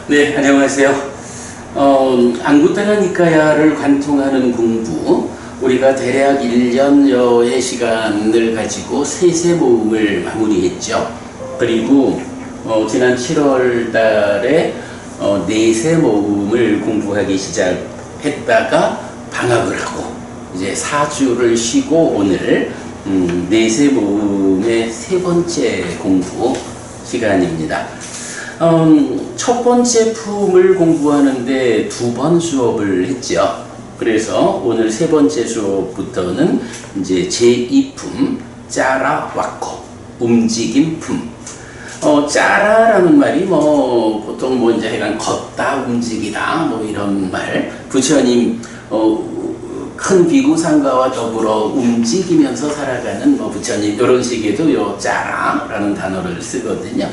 네, 안녕하세요. 앙구타라 니카야를 관통하는 공부, 우리가 대략 1년여의 시간을 가지고 세세 모음을 마무리했죠. 그리고 지난 7월 달에 네세 모음을 공부하기 시작했다가 방학을 하고 이제 4주를 쉬고 오늘 네세 모음의 세 번째 공부 시간입니다. 첫 번째 품을 공부하는데 2번 수업을 했죠. 그래서 오늘 세 번째 수업부터는 이제 제2품 짜라 왔고 움직임 품. 짜라라는 말이 보통 이제 약간 걷다 움직이다 이런 말. 부처님 큰 비구상가와 더불어 움직이면서 살아가는 부처님 이런 식에도 요 짜라라는 단어를 쓰거든요.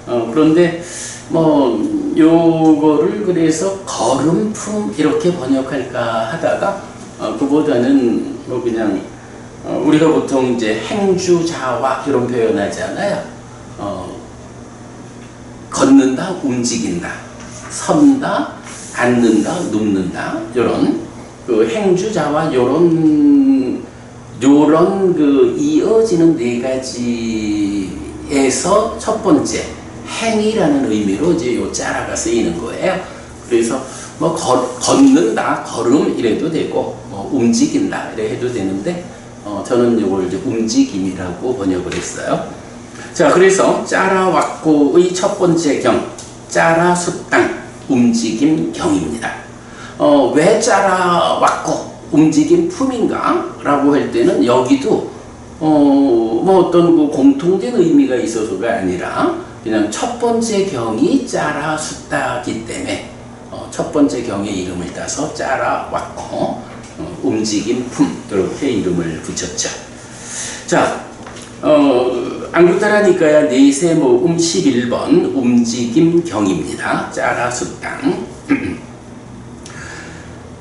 그런데 요거를 그래서 걸음품 이렇게 번역할까 하다가 그보다는 그냥 우리가 보통 이제 행주자와 이런 표현하잖아요. 걷는다, 움직인다, 선다, 앉는다, 눕는다 이런 그 행주자와 요런 그 이어지는 네 가지에서 첫 번째 행이라는 의미로 이제 요 짜라가 쓰이는 거예요. 그래서 걷는다, 걸음 이래도 되고 움직인다 이래 해도 되는데 저는 이걸 이제 움직임이라고 번역을 했어요. 자, 그래서 짜라 왔고의 첫 번째 경, 짜라 숫당 움직임 경입니다. 왜 짜라 왔고 움직임 품인가? 라고 할 때는 여기도 어떤 그 공통된 의미가 있어서가 아니라 그냥 첫 번째 경이 짜라 숫다기 때문에 첫 번째 경의 이름을 따서 짜라 왔고 움직임 품 이렇게 이름을 붙였죠. 자, 앙구타라 니카야 네세 모음 11번 움직임 경입니다. 짜라 숫당.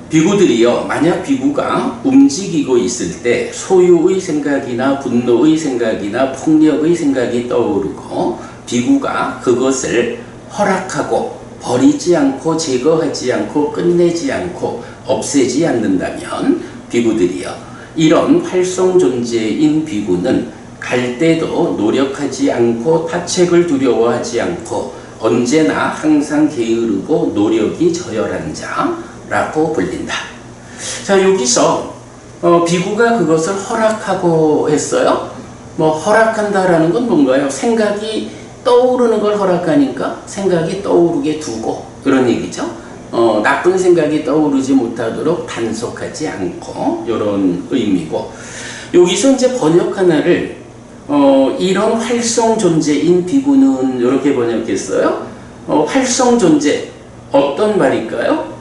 비구들이요, 만약 비구가 움직이고 있을 때 소유의 생각이나 분노의 생각이나 폭력의 생각이 떠오르고 비구가 그것을 허락하고 버리지 않고 제거하지 않고 끝내지 않고 없애지 않는다면 비구들이요, 이런 활성 존재인 비구는 갈 때도 노력하지 않고 타책을 두려워하지 않고 언제나 항상 게으르고 노력이 저열한 자라고 불린다. 자, 여기서 비구가 그것을 허락하고 했어요. 허락한다라는 건 뭔가요? 생각이 떠오르는 걸 허락하니까 생각이 떠오르게 두고 그런 얘기죠. 나쁜 생각이 떠오르지 못하도록 단속하지 않고 이런 의미고, 여기서 이제 번역 하나를 이런 활성 존재인 비구는 이렇게 번역했어요. 활성 존재 어떤 말일까요?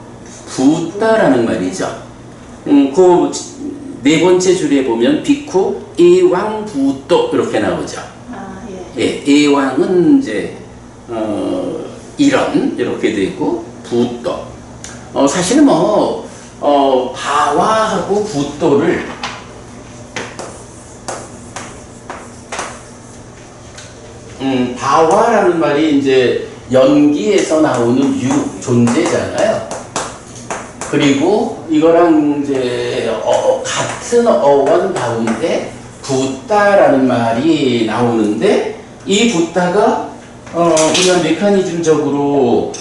붓다라는 말이죠. 그 네 번째 줄에 보면 비쿠 에왕 붓도 이렇게 나오죠. 예, 에왕은 이제 이런 이렇게 되고 붓도. 사실은 바와하고 붓도를 바와라는 말이 이제 연기에서 나오는 존재잖아요. 그리고 이거랑 이제 같은 어원 가운데 붓다라는 말이 나오는데, 이 붓다가 그냥 메커니즘적으로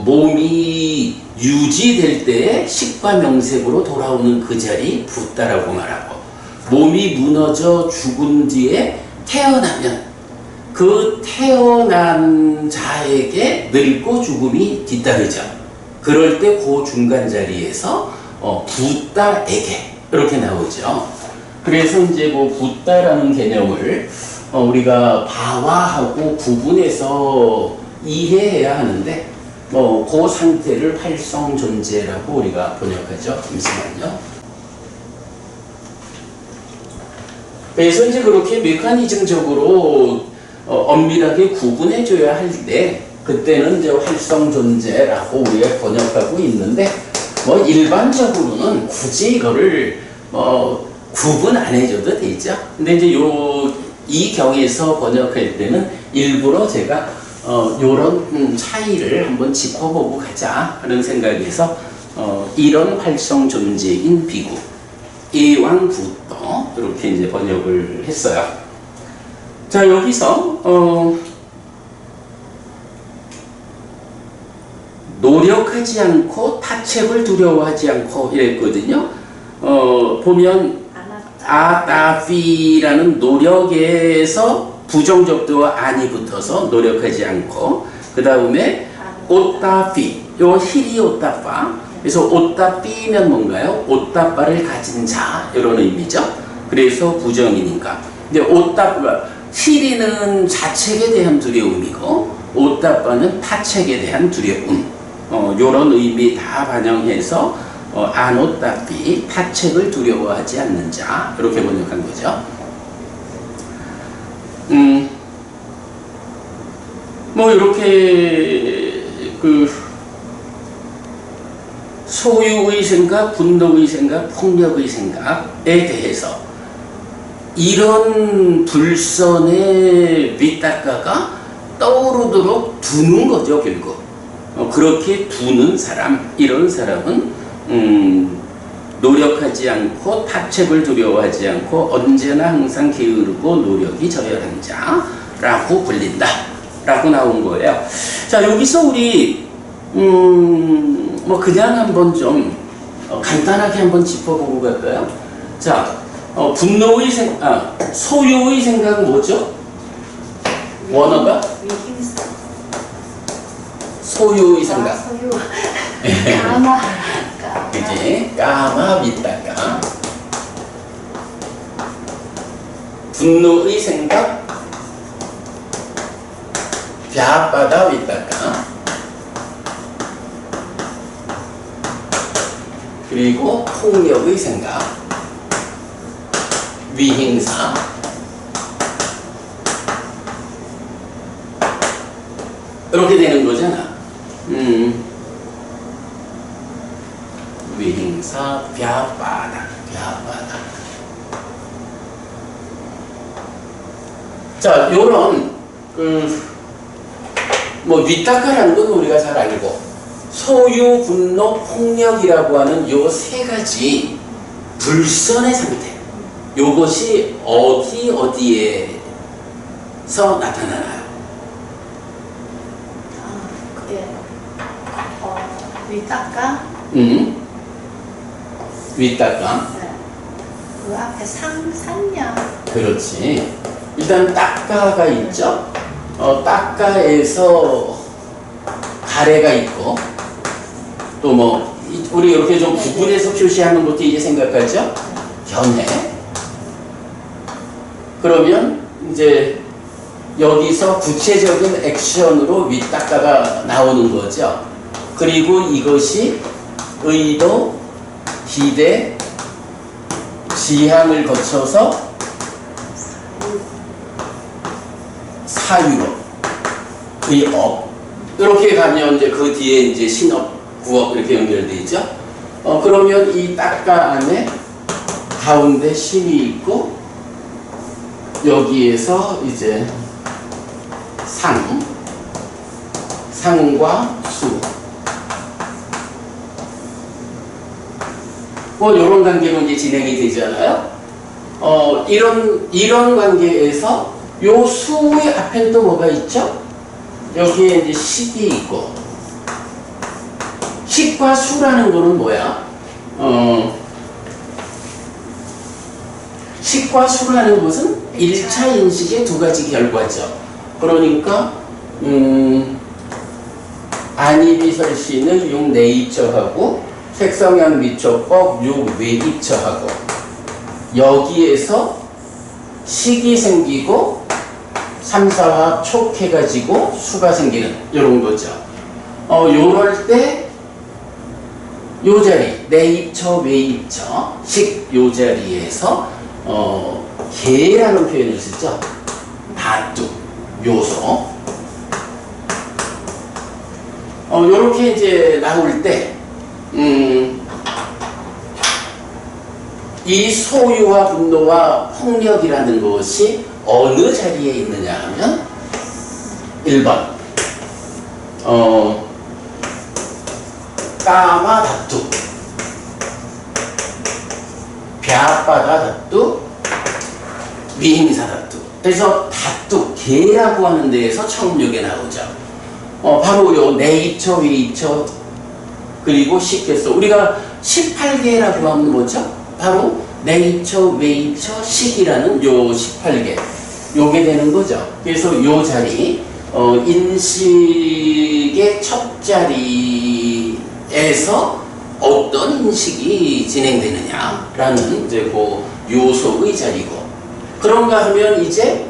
몸이 유지될 때 식과 명색으로 돌아오는 그 자리 붓다라고 말하고, 몸이 무너져 죽은 뒤에 태어나면 그 태어난 자에게 늙고 죽음이 뒤따르죠. 그럴 때 그 중간 자리에서 붓다에게 이렇게 나오죠. 그래서 이제 붓다라는 개념을 우리가 바와하고 구분해서 이해해야 하는데, 그 상태를 활성 존재라고 우리가 번역하죠. 잠시만요. 그래서 이제 그렇게 메커니즘적으로 엄밀하게 구분해줘야 할 때, 그때는 이제 활성 존재라고 우리가 번역하고 있는데, 일반적으로는 굳이 이거를 구분 안 해줘도 되죠. 근데 이제 이 경에서 번역할 때는 일부러 제가 요런 차이를 한번 짚어보고 가자 하는 생각에서 이런 활성 존재인 비구, 예왕구도 이렇게 이제 번역을 했어요. 자, 여기서 노력하지 않고 타책을 두려워하지 않고 이랬거든요. 보면 아따피라는 노력에서 부정적도 안이 붙어서 노력하지 않고, 그 다음에 오따피, 요 힐이 오따파. 그래서 오따피면 뭔가요? 오따파를 가진 자, 이런 의미죠. 그래서 부정이니까. 근데 오따파, 힐이는 자책에 대한 두려움이고 오따파는 타책에 대한 두려움. 요런 의미 다 반영해서 안오따피, 타책을 두려워하지 않는 자, 이렇게 번역한 거죠. 뭐 이렇게 소유의 생각, 분노의 생각, 폭력의 생각에 대해서 이런 불선의 밑닦아가 떠오르도록 두는 거죠, 결국. 그렇게 두는 사람, 이런 사람은 노력하지 않고 타책을 두려워하지 않고 언제나 항상 게으르고 노력이 저열한 자라고 불린다 라고 나온 거예요. 자, 여기서 우리 뭐 그냥 한번 좀 간단하게 한번 짚어보고 갈까요? 자, 분노의 소유의 생각 뭐죠? 원어가? 소유의 생각. 소유. 까마. 그지? 까마 밑다가. 분노의 생각. 벼바다 밑다가. 그리고 폭력의 생각. 위행사. 이렇게 되는 거잖아. 위행사, 벼바다. 자, 요런 뭐 윗닦아라는 건 우리가 잘 알고, 소유, 분노, 폭력이라고 하는 요 세 가지 불선의 상태, 요것이 어디에서 나타나나요? 그게 윗닦아? 윗닦아. 네. 그 앞에 산냐? 그렇지. 일단 닦아가 있죠. 닦아에서 가래가 있고, 또 뭐 우리 이렇게 좀 구분해서 표시하는 것도 이제 생각하죠. 견해. 그러면 이제 여기서 구체적인 액션으로 윗닦아가 나오는 거죠. 그리고 이것이 의도, 기대, 지향을 거쳐서 사유로, 의업, 이렇게 가면 이제 그 뒤에 이제 신업, 구업 이렇게 연결되어 있죠. 그러면 이 닦아 안에 가운데 신이 있고, 여기에서 이제 상과 수, 뭐 이런 관계로 이제 진행이 되잖아요. 이런 관계에서 요 수의 앞엔 또 뭐가 있죠? 여기에 이제 식이 있고, 식과 수라는 거는 뭐야? 식과 수라는 것은 1차 인식의 두 가지 결과죠. 그러니까 안이비설신은 6 내입처하고 색성향 미초법 6 외입처하고, 여기에서 식이 생기고 3, 4화 촉해가지고 수가 생기는 이런 거죠. 요럴 때 요 자리, 내입처, 외입처, 식 요 자리에서 계라는 표현을 쓰죠. 다투, 요소. 요렇게 이제 나올 때, 이 소유와 분노와 폭력이라는 것이 어느 자리에 있느냐 하면 1번 까마 다뚜, 벼바다 다뚜, 미행사 다뚜. 그래서 다뚜, 개라고 하는 데에서 처음 요게 나오죠. 바로 요 내입처, 외입처, 그리고 식개수. 우리가 18개라고 하면 뭐죠? 바로 내입처, 외입처, 식이라는 요 18개. 요게 되는 거죠. 그래서 요 자리, 인식의 첫 자리에서 어떤 인식이 진행되느냐라는 이제 그 요소의 자리고. 그런가 하면 이제,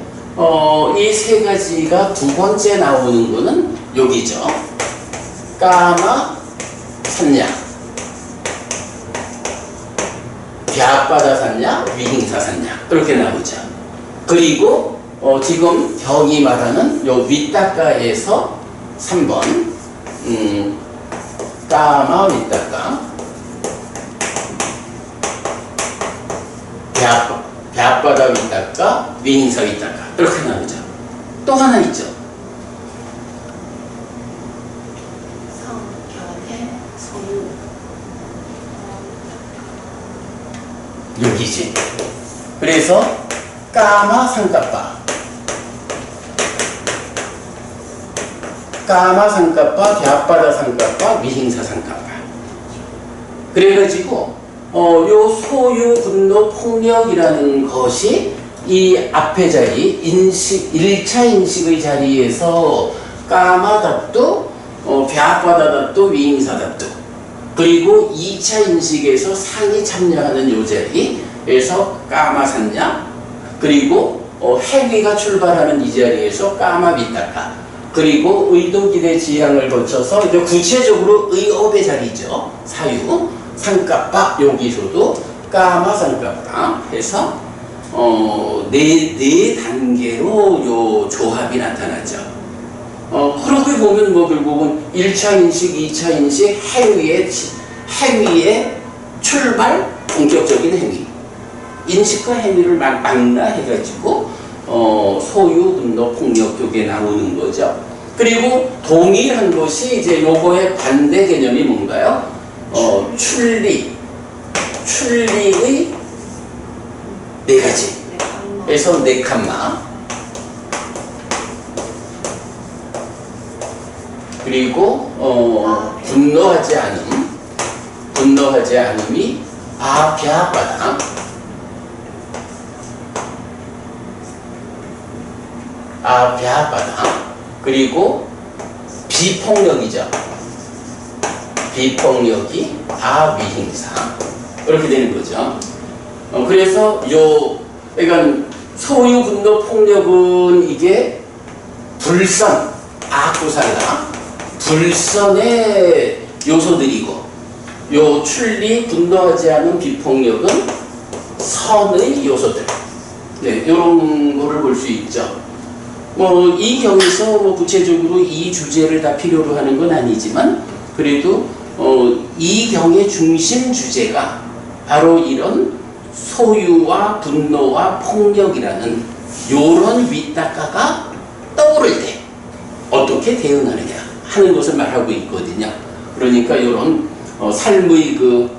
이 세 가지가 두 번째 나오는 거는 여기죠. 까마 산냐, 벼바다 산냐, 위행사 산냐, 그렇게 나오죠. 그리고 지금 경이 말하는 요 윗닦아에서 3번 까마 윗닦아, 벼바다 윗닦아, 위행사 윗닦아, 이렇게 나오죠. 또 하나 있죠. 성, 견해, 소유. 여기지. 그래서 까마 상까빠, 까마 상까빠, 벼바다 상까빠, 위행사 상까빠. 그래가지고 요 소유, 분노, 폭력이라는 것이 이 앞에 자리, 인식, 1차 인식의 자리에서 까마 다뚜, 벼바다 다뚜, 위행사 다뚜. 그리고 2차 인식에서 상이 참여하는 요 자리에서 까마 산냐, 그리고 행위가 출발하는 이 자리에서 까마 윗닦아, 그리고 의도, 기대, 지향을 거쳐서 이제 구체적으로 의업의 자리죠. 사유, 상까빠, 여기서도 까마 상까빠 해서 네 단계로 요 조합이 나타나죠. 그렇게 보면 뭐 결국은 1차 인식, 2차 인식, 행위의 출발, 본격적인 행위. 인식과 행위를 망라해가지고 소유, 분노, 폭력 쪽에 나오는 거죠. 그리고 동일한 것이 이제 요거의 반대 개념이 뭔가요? 출리의 네 가지. 그래서 네칸마. 그리고 분노하지 않음이 아벼바다, 그리고 비폭력이죠. 비폭력이 아위행사, 이렇게 되는 거죠. 그래서 그러니까 소유, 분노, 폭력은 이게 불선, 아쿠살라, 불선의 요소들이고, 요 출리, 분노하지 않은 비폭력은 선의 요소들. 네, 이런 거를 볼 수 있죠. 이 경에서 구체적으로 이 주제를 다 필요로 하는 건 아니지만, 그래도 이 경의 중심 주제가 바로 이런 소유와 분노와 폭력이라는 요런 윗닦아가 떠오를 때 어떻게 대응하느냐 하는 것을 말하고 있거든요. 그러니까 요런 삶의 그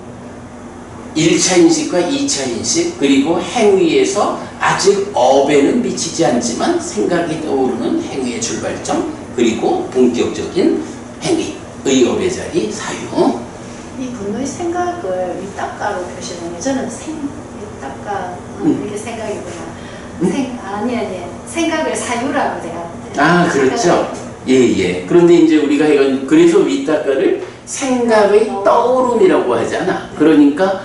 1차 인식과 2차 인식, 그리고 행위에서 아직 업에는 미치지 않지만 생각이 떠오르는 행위의 출발점, 그리고 본격적인 행위, 의업의 자리, 사유. 이 분노의 생각을 윗닦아로 표시하는 게 저는 윗닦아 이렇게 생각이구나. 아니 생각을 사유라고 제가. 그렇죠. 예. 그런데 이제 우리가 이건 그래서 윗닦아를 생각의 떠오름이라고 하잖아. 그러니까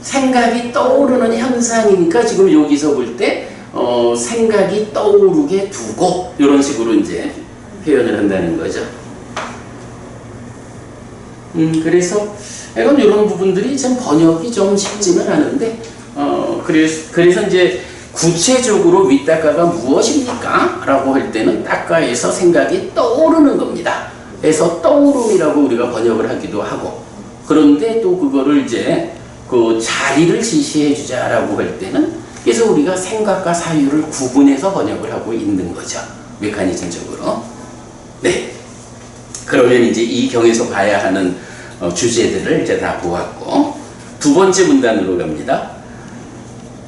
생각이 떠오르는 현상이니까 지금 여기서 볼 때 생각이 떠오르게 두고 이런 식으로 이제 표현을 한다는 거죠. 그래서 이건 이런 부분들이 참 번역이 좀 쉽지는 않은데 그래서 이제 구체적으로 윗닦아가 무엇입니까? 라고 할 때는 닦아에서 생각이 떠오르는 겁니다. 그래서 떠오름이라고 우리가 번역을 하기도 하고, 그런데 또 그거를 이제 그 자리를 지시해 주자라고 할 때는 그래서 우리가 생각과 사유를 구분해서 번역을 하고 있는 거죠. 메커니즘적으로. 네. 그러면 이제 이 경에서 봐야 하는 주제들을 이제 다 보았고, 두 번째 문단으로 갑니다.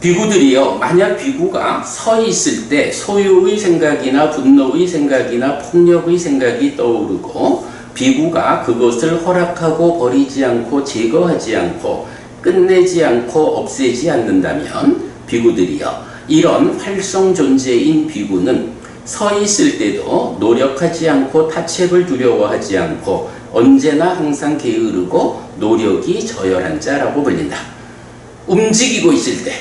비구들이요, 만약 비구가 서 있을 때 소유의 생각이나 분노의 생각이나 폭력의 생각이 떠오르고, 비구가 그것을 허락하고 버리지 않고 제거하지 않고 끝내지 않고 없애지 않는다면, 비구들이요, 이런 활성 존재인 비구는 서 있을 때도 노력하지 않고 타책을 두려워하지 않고 언제나 항상 게으르고 노력이 저열한 자라고 불린다. 움직이고 있을 때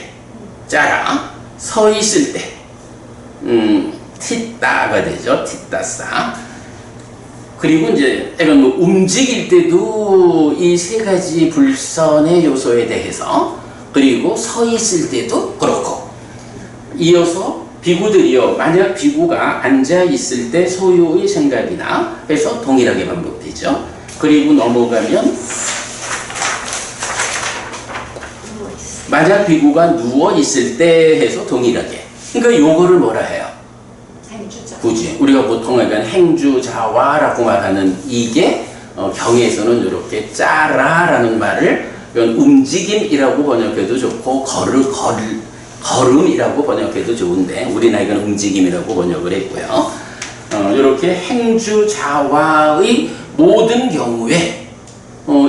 짜라, 서 있을 때 티따가 되죠. 티따싸. 그리고 이제 약간 뭐 움직일 때도 이 세 가지 불선의 요소에 대해서, 그리고 서 있을 때도 그렇고, 이어서 비구들이요, 만약 비구가 앉아 있을 때 소유의 생각이나 해서 동일하게 반복되죠. 그리고 넘어가면 만약 비구가 누워 있을 때 해서 동일하게. 그러니까 요거를 뭐라 해요? 행주자. 굳이 우리가 보통 약간 행주자와라고 말하는 이게 경에서는 이렇게 짜라라는 말을 움직임이라고 번역해도 좋고 걸음이라고 번역해도 좋은데 우리는 이건 움직임이라고 번역을 했고요. 이렇게 행주자와의 모든 경우에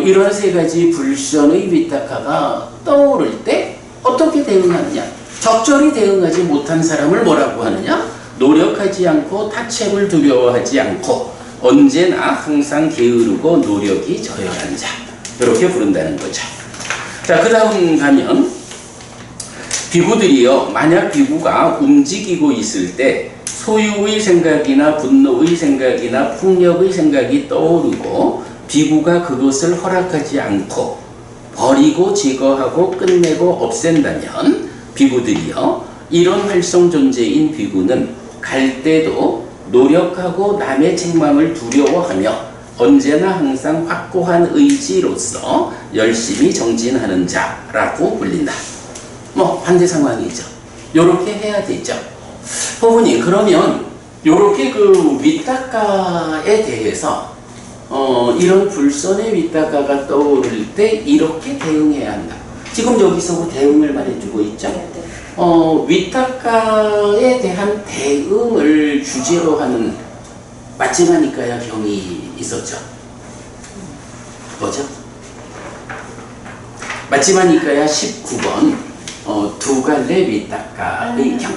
이런 세 가지 불선의 위탁하가 떠오를 때 어떻게 대응하느냐? 적절히 대응하지 못한 사람을 뭐라고 하느냐? 노력하지 않고 타책을 두려워하지 않고 언제나 항상 게으르고 노력이 저열한 자, 이렇게 부른다는 거죠. 자, 그 다음 가면 비구들이요, 만약 비구가 움직이고 있을 때 소유의 생각이나 분노의 생각이나 폭력의 생각이 떠오르고 비구가 그것을 허락하지 않고 버리고 제거하고 끝내고 없앤다면, 비구들이요, 이런 활성 존재인 비구는 갈 때도 노력하고 남의 책망을 두려워하며 언제나 항상 확고한 의지로서 열심히 정진하는 자라고 불린다. 뭐 반대 상황이죠. 요렇게 해야 되죠. 부모님, 그러면 요렇게 그 위탁가에 대해서 이런 불선의 위탁가가 떠오를 때 이렇게 대응해야 한다. 지금 여기서 대응을 말해주고 있죠. 위탁가에 대한 대응을 주제로 하는 맞지마니까야 경이 있었죠. 뭐죠? 맞지마니까야 19번 두 갈래 위탁가의 경,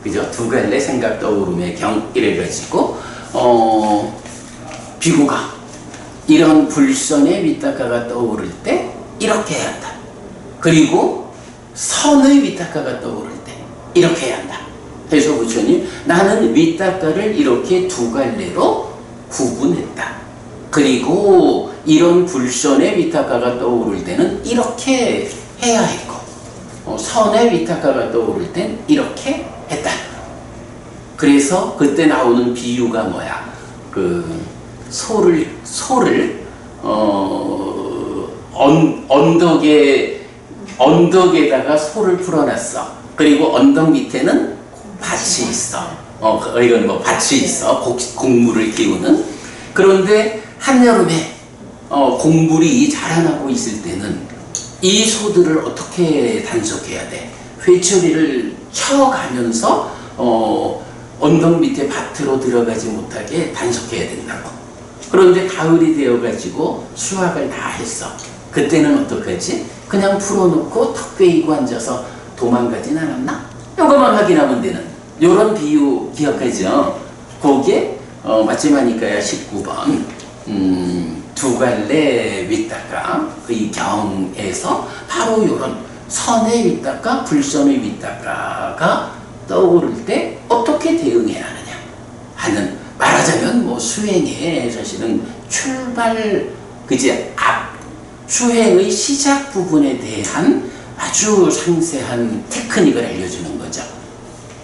그죠? 두 갈래 생각 떠오름의 경, 이래가지고 비구가 이런 불선의 위탁가가 떠오를 때 이렇게 해야 한다. 그리고 선의 위탁가가 떠오를 때 이렇게 해야 한다. 그래서 부처님, 나는 위탁가를 이렇게 두 갈래로 구분했다. 그리고 이런 불선의 위탁가가 떠오를 때는 이렇게 해야 했고, 선의 위탁가가 떠오를 땐 이렇게 했다. 그래서 그때 나오는 비유가 뭐야? 그 소를 언덕에다가 소를 풀어놨어. 그리고 언덕 밑에는 밭이 있어. 이건 뭐 밭이 있어. 곡물을 키우는. 그런데 한여름에 곡물이 자라나고 있을 때는 이 소들을 어떻게 단속해야 돼? 회초리를 쳐가면서 언덕 밑에 밭으로 들어가지 못하게 단속해야 된다고. 그런데 가을이 되어가지고 수확을 다 했어. 그때는 어떡하지? 그냥 풀어놓고 턱 베이고 앉아서 도망가진 않았나? 요거만 확인하면 되는 요런 비유 기억하죠? 그게 맞지마니까야 19번 두 갈래 위탁가 그 경에서 바로 요런 선의 위탁가, 불선의 위탁가가 떠오를 때 어떻게 대응해야 하느냐 하는, 말하자면 뭐 수행의 사실은 출발, 그지, 수행의 시작 부분에 대한 아주 상세한 테크닉을 알려주는 거죠.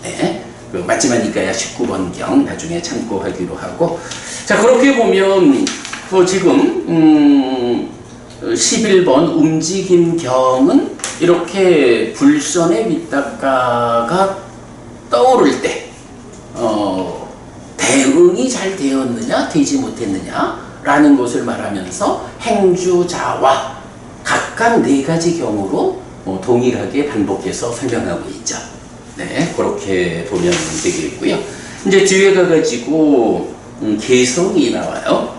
네. 맞지마니까야 19번 경 나중에 참고하기로 하고, 자, 그렇게 보면 지금 11번 움직임 경은 이렇게 불선의 위탁가가 떠오를 때 대응이 잘 잘 되었느냐 되지 못했느냐 라는 것을 말하면서 행주자와 각각 네 가지 경우로 동일하게 반복해서 설명하고 있죠. 네, 그렇게 보면 되겠고요. 이제 뒤에 가가지고 개성이 나와요.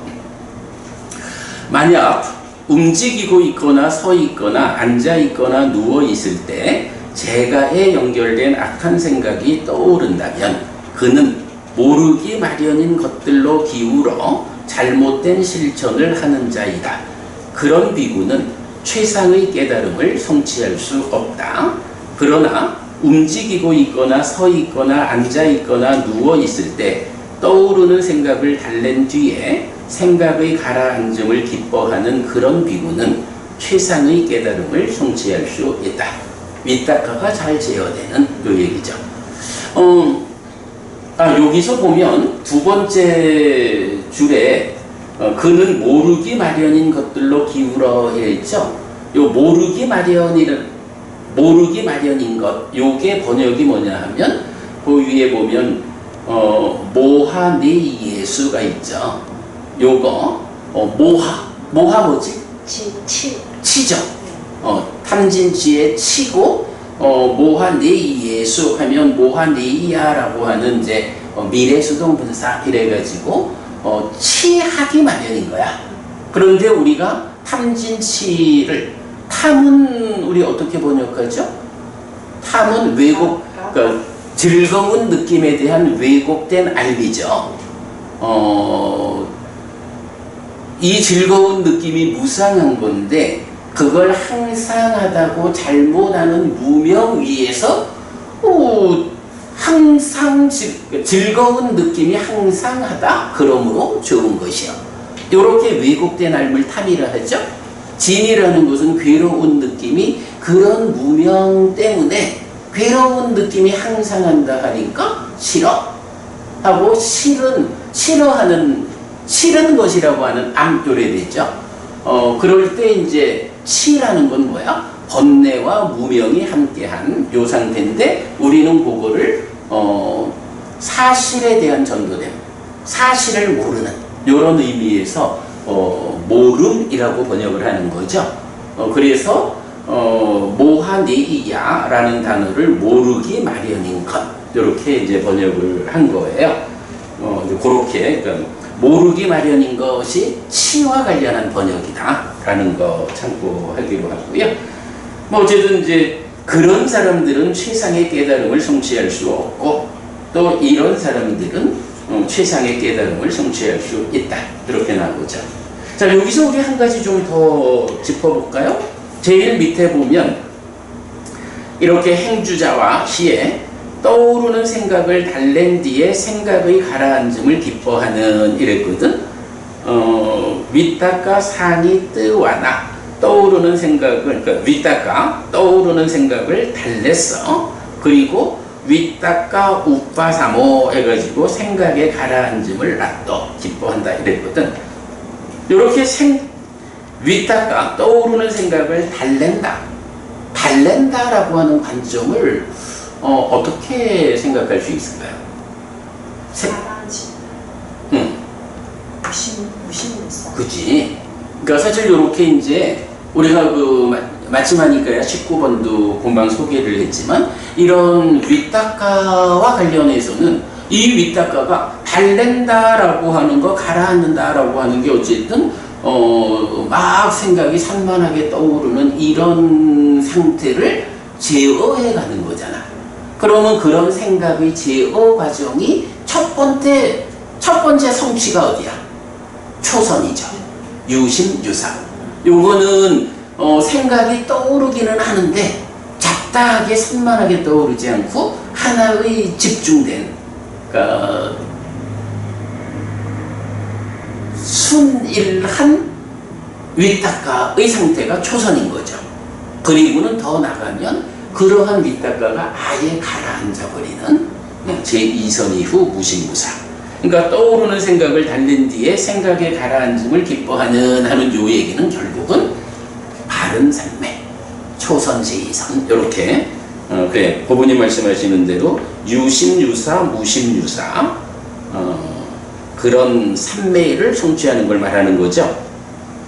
만약 움직이고 있거나 서 있거나 앉아 있거나 누워 있을 때 재가에 연결된 악한 생각이 떠오른다면 그는 모르기 마련인 것들로 기울어 잘못된 실천을 하는 자이다. 그런 비구는 최상의 깨달음을 성취할 수 없다. 그러나 움직이고 있거나 서 있거나 앉아 있거나 누워 있을 때 떠오르는 생각을 달랜 뒤에 생각의 가라앉음을 기뻐하는 그런 비구는 최상의 깨달음을 성취할 수 있다. 윗닦아가 잘 제어되는 요 얘기죠. 여기서 보면 두 번째 줄에 그는 모르기 마련인 것들로 기울어 있죠. 요 모르기 마련인 것, 요게 번역이 뭐냐 하면 그 위에 보면 모하네 예수가 있죠. 요거 모하 뭐지? 치죠. 탐진치에 치고 모하네 예수 하면 모하네이야라고 하는 이제 미래 수동분사 이래가지고 치하기 마련인 거야. 그런데 우리가 탐진치를 탐은 우리 어떻게 번역하죠? 탐은 왜곡, 그러니까 즐거운 느낌에 대한 왜곡된 알비죠. 이 즐거운 느낌이 무상한 건데 그걸 항상하다고 잘못하는 무명 위에서 항상 즐거운 느낌이 항상하다. 그러므로 좋은 것이요. 이렇게 왜곡된 알을 탐이라 하죠. 진이라는 것은 괴로운 느낌이 그런 무명 때문에 괴로운 느낌이 항상 한다 하니까 싫어 하고 싫은 것이라고 하는 암요래 되죠. 그럴 때 이제 치라는 건 뭐야? 번뇌와 무명이 함께한 요 상태인데 우리는 그거를 사실에 대한 전도됨, 사실을 모르는 이런 의미에서 모름이라고 번역을 하는 거죠. 그래서 모하네이야라는 단어를 모르기 마련인 것 이렇게 이제 번역을 한 거예요. 그렇게 그러니까 모르기 마련인 것이 치와 관련한 번역이다라는 거 참고하기로 하고요. 뭐 어쨌든 이제 그런 사람들은 최상의 깨달음을 성취할 수 없고 또 이런 사람들은 최상의 깨달음을 성취할 수 있다. 이렇게 나오죠. 자, 여기서 우리 한 가지 좀 더 짚어볼까요? 제일 밑에 보면 이렇게 행주자와 시에 떠오르는 생각을 달랜 뒤에 생각의 가라앉음을 기뻐하는 이랬거든. 윗닦아 산이 뜨와나 떠오르는 생각을 그러니까 윗닦아 떠오르는 생각을 달랬어. 그리고 윗닦아 우빠사모 해가지고 생각의 가라앉음을 놔둬 기뻐한다 이랬거든. 이렇게 윗닦아 떠오르는 생각을 달랜다라고 하는 관점을 어떻게 생각할 수 있을까요? 무심했어. 그치. 그러니까 사실 이렇게 이제 우리가 마침하니까야 19번도 금방 소개를 했지만 이런 윗닦아와 관련해서는 이 윗닦아가 달랜다라고 하는 거 가라앉는다라고 하는 게 어쨌든 막 생각이 산만하게 떠오르는 이런 상태를 제어해 가는 거잖아. 그러면 그런 생각의 제어 과정이 첫 번째 성취가 어디야? 초선이죠. 유심유사. 요거는 생각이 떠오르기는 하는데 잡다하게 산만하게 떠오르지 않고 하나의 집중된 그러니까 순일한 윗닦아의 상태가 초선인 거죠. 그리고는 더 나가면 그러한 윗닦아가 아예 가라앉아 버리는 제2선 이후 무심무사. 그러니까 떠오르는 생각을 달랜 뒤에 생각의 가라앉음을 기뻐하는 하는 요 얘기는 결국은 바른 삶의 초선 제2선 이렇게 그래 부모님 말씀하시는 대로 유심유사 무심유사 그런 삼매를 성취하는 걸 말하는 거죠.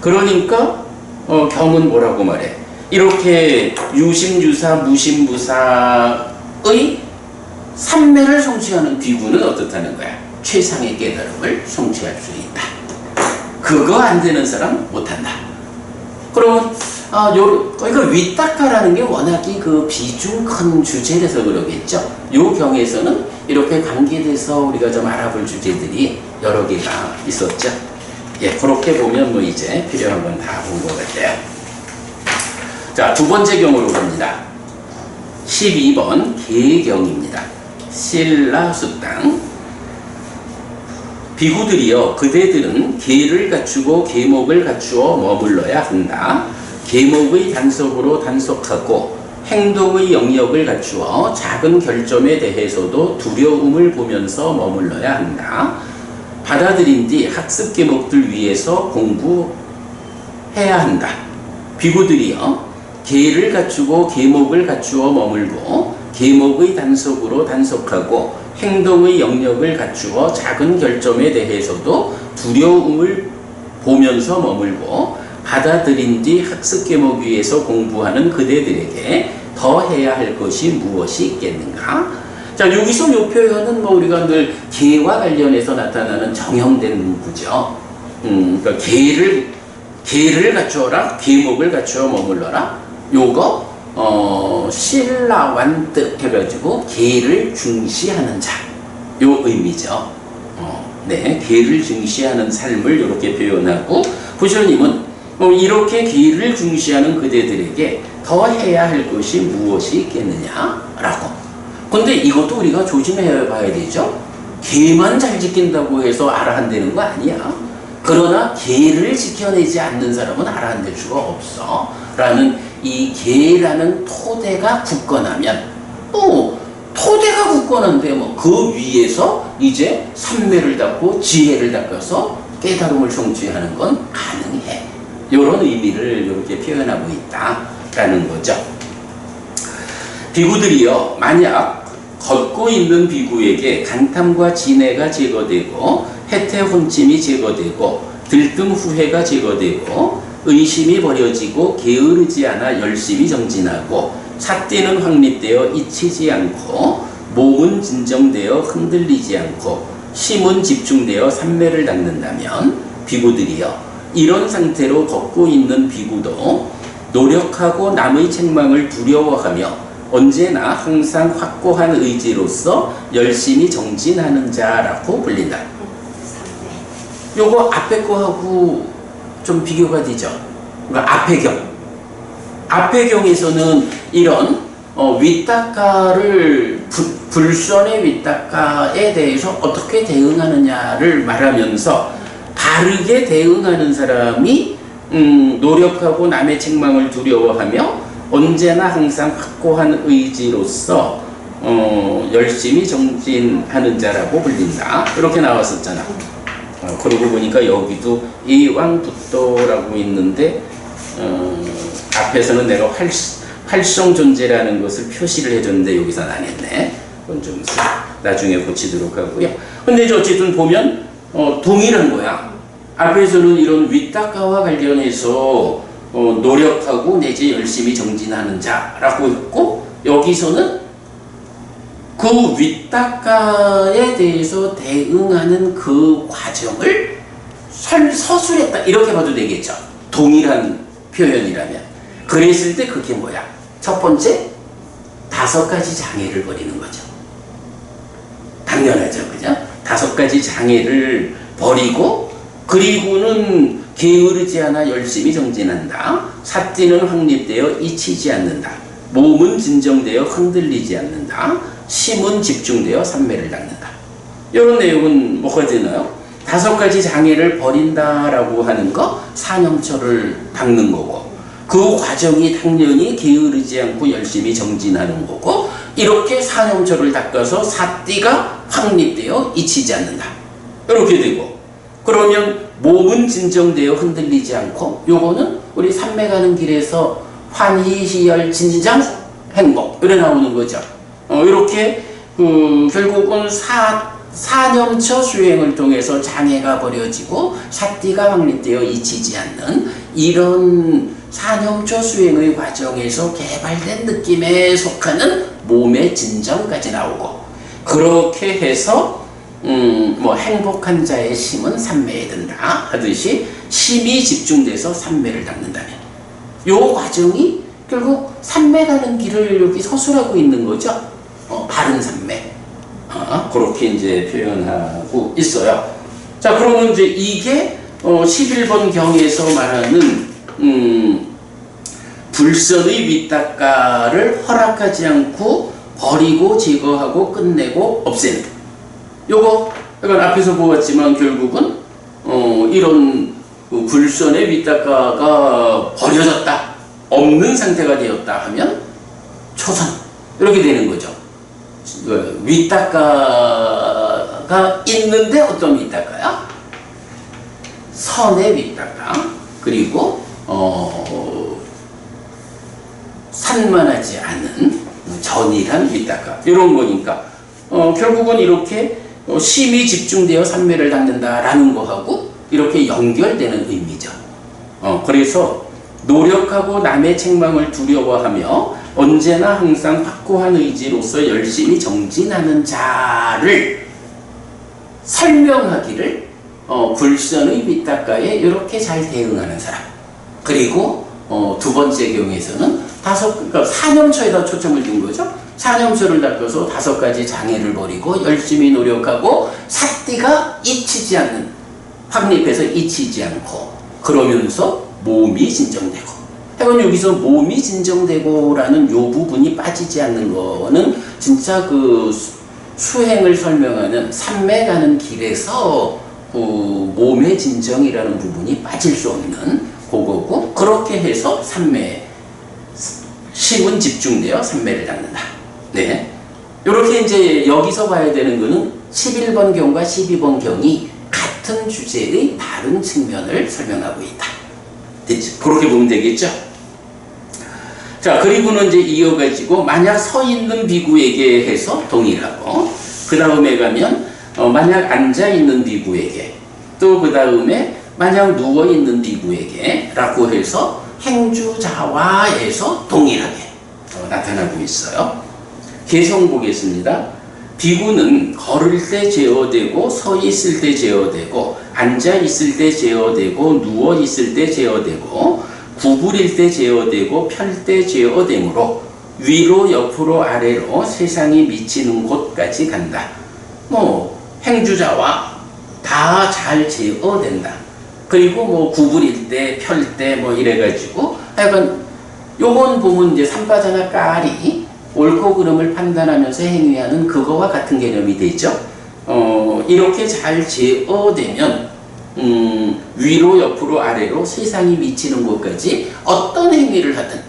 그러니까 경은 뭐라고 말해? 이렇게 유심유사 무심무사의 삼매를 성취하는 비구는 어떻다는 거야? 최상의 깨달음을 성취할 수 있다. 그거 안 되는 사람 못한다. 그러면 그러니까 위탁가라는 게 워낙에 그 비중 큰 주제라서 그러겠죠. 요 경에서는 이렇게 관계돼서 우리가 좀 알아볼 주제들이 여러 개가 있었죠. 예, 그렇게 보면 뭐 이제 필요한 건 다 본 것 같아요. 자, 두 번째 경으로 갑니다. 12번 계경입니다. 신라수당. 비구들이여, 그대들은 계를 갖추고 계목을 갖추어 머물러야 한다. 계목의 단속으로 단속하고 행동의 영역을 갖추어 작은 결점에 대해서도 두려움을 보면서 머물러야 한다. 받아들인 뒤 학습 계목들 위해서 공부해야 한다. 비구들이여, 계를 갖추고 계목을 갖추어 머물고 계목의 단속으로 단속하고 행동의 영역을 갖추어 작은 결점에 대해서도 두려움을 보면서 머물고 받아들인 뒤 학습 계목 위에서 공부하는 그대들에게 더 해야 할 것이 무엇이 있겠는가? 자, 여기서 이 표현은 뭐 우리가 늘 계와 관련해서 나타나는 정형된 문구죠. 그러니까 계를 갖추어라, 계목을 갖추어 머물러라. 요거 신라완뜻 해가지고 계를 중시하는 자, 요 의미죠. 네, 계를 중시하는 삶을 이렇게 표현하고 부처님은 이렇게 계를 중시하는 그대들에게 더 해야 할 것이 무엇이 있겠느냐라고. 근데 이것도 우리가 조심해 봐야 되죠. 계만 잘 지킨다고 해서 아라한되는 거 아니야. 그러나 계를 지켜내지 않는 사람은 아라한될 수가 없어 라는 이 계라는 토대가 굳건하면, 또 토대가 굳건한데 뭐 그 위에서 이제 삼매를 닦고 지혜를 닦아서 깨달음을 성취하는 건 가능해. 이런 의미를 이렇게 표현하고 있다라는 거죠. 비구들이요, 만약 걷고 있는 비구에게 간탐과 진해가 제거되고 해태 혼침이 제거되고 들뜸 후회가 제거되고 의심이 버려지고 게으르지 않아 열심히 정진하고 삿대는 확립되어 잊히지 않고 몸은 진정되어 흔들리지 않고 심은 집중되어 삼매를 닦는다면 비구들이여, 이런 상태로 걷고 있는 비구도 노력하고 남의 책망을 두려워하며 언제나 항상 확고한 의지로서 열심히 정진하는 자라고 불린다. 요거 앞에 거하고 좀 비교가 되죠. 그러니까 앞의 경에서는 이런 위탁가를 불선의 위탁가에 대해서 어떻게 대응하느냐를 말하면서 바르게 대응하는 사람이 노력하고 남의 책망을 두려워하며 언제나 항상 확고한 의지로서 열심히 정진하는 자라고 불린다. 이렇게 나왔었잖아. 그러고 보니까 여기도 이왕붓도라고 있는데 앞에서는 내가 활성존재라는 것을 표시를 해줬는데 여기서는 안 했네. 그건 좀 나중에 고치도록 하고요. 근데 이제 어쨌든 보면 동일한 거야. 앞에서는 이런 위탁가와 관련해서 노력하고 내지 열심히 정진하는 자라고 했고, 여기서는 그 위탁가에 대해서 대응하는 그 과정을 서술했다, 이렇게 봐도 되겠죠. 동일한 표현이라면. 그랬을 때 그게 뭐야? 첫 번째, 5가지 장애를 버리는 거죠. 당연하죠, 그죠? 5가지 장애를 버리고, 그리고는 게으르지 않아 열심히 정진한다. 삿띠는 확립되어 잊히지 않는다. 몸은 진정되어 흔들리지 않는다. 심은 집중되어 삼매를 닦는다. 이런 내용은 뭐가 되나요? 5가지 장애를 버린다라고 하는 거, 사념처를 닦는 거고, 그 과정이 당연히 게으르지 않고 열심히 정진하는 거고, 이렇게 사념처를 닦아서 삿띠가 확립되어 잊히지 않는다. 이렇게 되고, 그러면 몸은 진정되어 흔들리지 않고, 요거는 우리 삼매 가는 길에서 환희희열 진정 행복 이래 나오는 거죠. 이렇게 결국은 사념처 수행을 통해서 장애가 버려지고 삿띠가 확립되어 잊히지 않는 이런 사념처 수행의 과정에서 개발된 느낌에 속하는 몸의 진정까지 나오고, 그렇게 해서 뭐 행복한 자의 심은 삼매에 든다 하듯이 심이 집중돼서 삼매를 닦는다면, 요 과정이 결국 삼매 가는 길을 여기 서술하고 있는 거죠. 바른 삼매. 그렇게 이제 표현하고 있어요. 자, 그러면 이제 이게 11번 경에서 말하는 불선의 윗닦아를 허락하지 않고 버리고 제거하고 끝내고 없애는, 요거 약간 앞에서 보았지만 결국은 이런 불선의 윗닦아가 버려졌다, 없는 상태가 되었다 하면 초선, 이렇게 되는 거죠. 윗닦아가 있는데 어떤 윗닦아야? 선의 윗닦아, 그리고 산만하지 않은 전일한 윗닦아, 이런 거니까 결국은 이렇게 심이 집중되어 삼매를 닦는다라는 거하고 이렇게 연결되는 의미죠. 그래서 노력하고 남의 책망을 두려워하며 언제나 항상 확고한 의지로서 열심히 정진하는 자를 설명하기를 불선의 윗닦아에 이렇게 잘 대응하는 사람. 그리고 두 번째 경우에서는 그러니까 사념처에다 초점을 둔 거죠. 사념처를 닦아서 5가지 장애를 버리고 열심히 노력하고 삿띠가 잊히지 않는, 확립해서 잊히지 않고, 그러면서 몸이 진정되고. 하여간 여기서 몸이 진정되고라는 요 부분이 빠지지 않는 거는 진짜 그 수행을 설명하는 삼매 가는 길에서 그 몸의 진정이라는 부분이 빠질 수 없는 그거고, 그렇게 해서 삼매, 심은 집중되어 삼매를 닦는다. 네. 요렇게 이제 여기서 봐야 되는 거는 11번 경과 12번 경이 같은 주제의 다른 측면을 설명하고 있다. 됐죠? 그렇게 보면 되겠죠? 자, 그리고는 이제 이어가지고 만약 서 있는 비구에게 해서 동일하고, 그 다음에 가면 만약 앉아 있는 비구에게, 또 그 다음에 만약 누워 있는 비구에게 라고 해서 행주자와에서 동일하게 나타나고 있어요. 개성 보겠습니다. 비구는 걸을 때 제어되고, 서 있을 때 제어되고, 앉아 있을 때 제어되고, 누워 있을 때 제어되고, 구부릴 때 제어되고, 펼 때 제어되므로 위로 옆으로 아래로 세상이 미치는 곳까지 간다. 뭐 행주자와 다 잘 제어된다. 그리고 뭐 구부릴 때, 펼 때 뭐 이래가지고 하여간 요건 보면 이제 삼바자나 깔이 옳고 그름을 판단하면서 행위하는 그거와 같은 개념이 되죠. 이렇게 잘 제어되면 위로 옆으로 아래로 세상이 미치는 곳까지 어떤 행위를 하든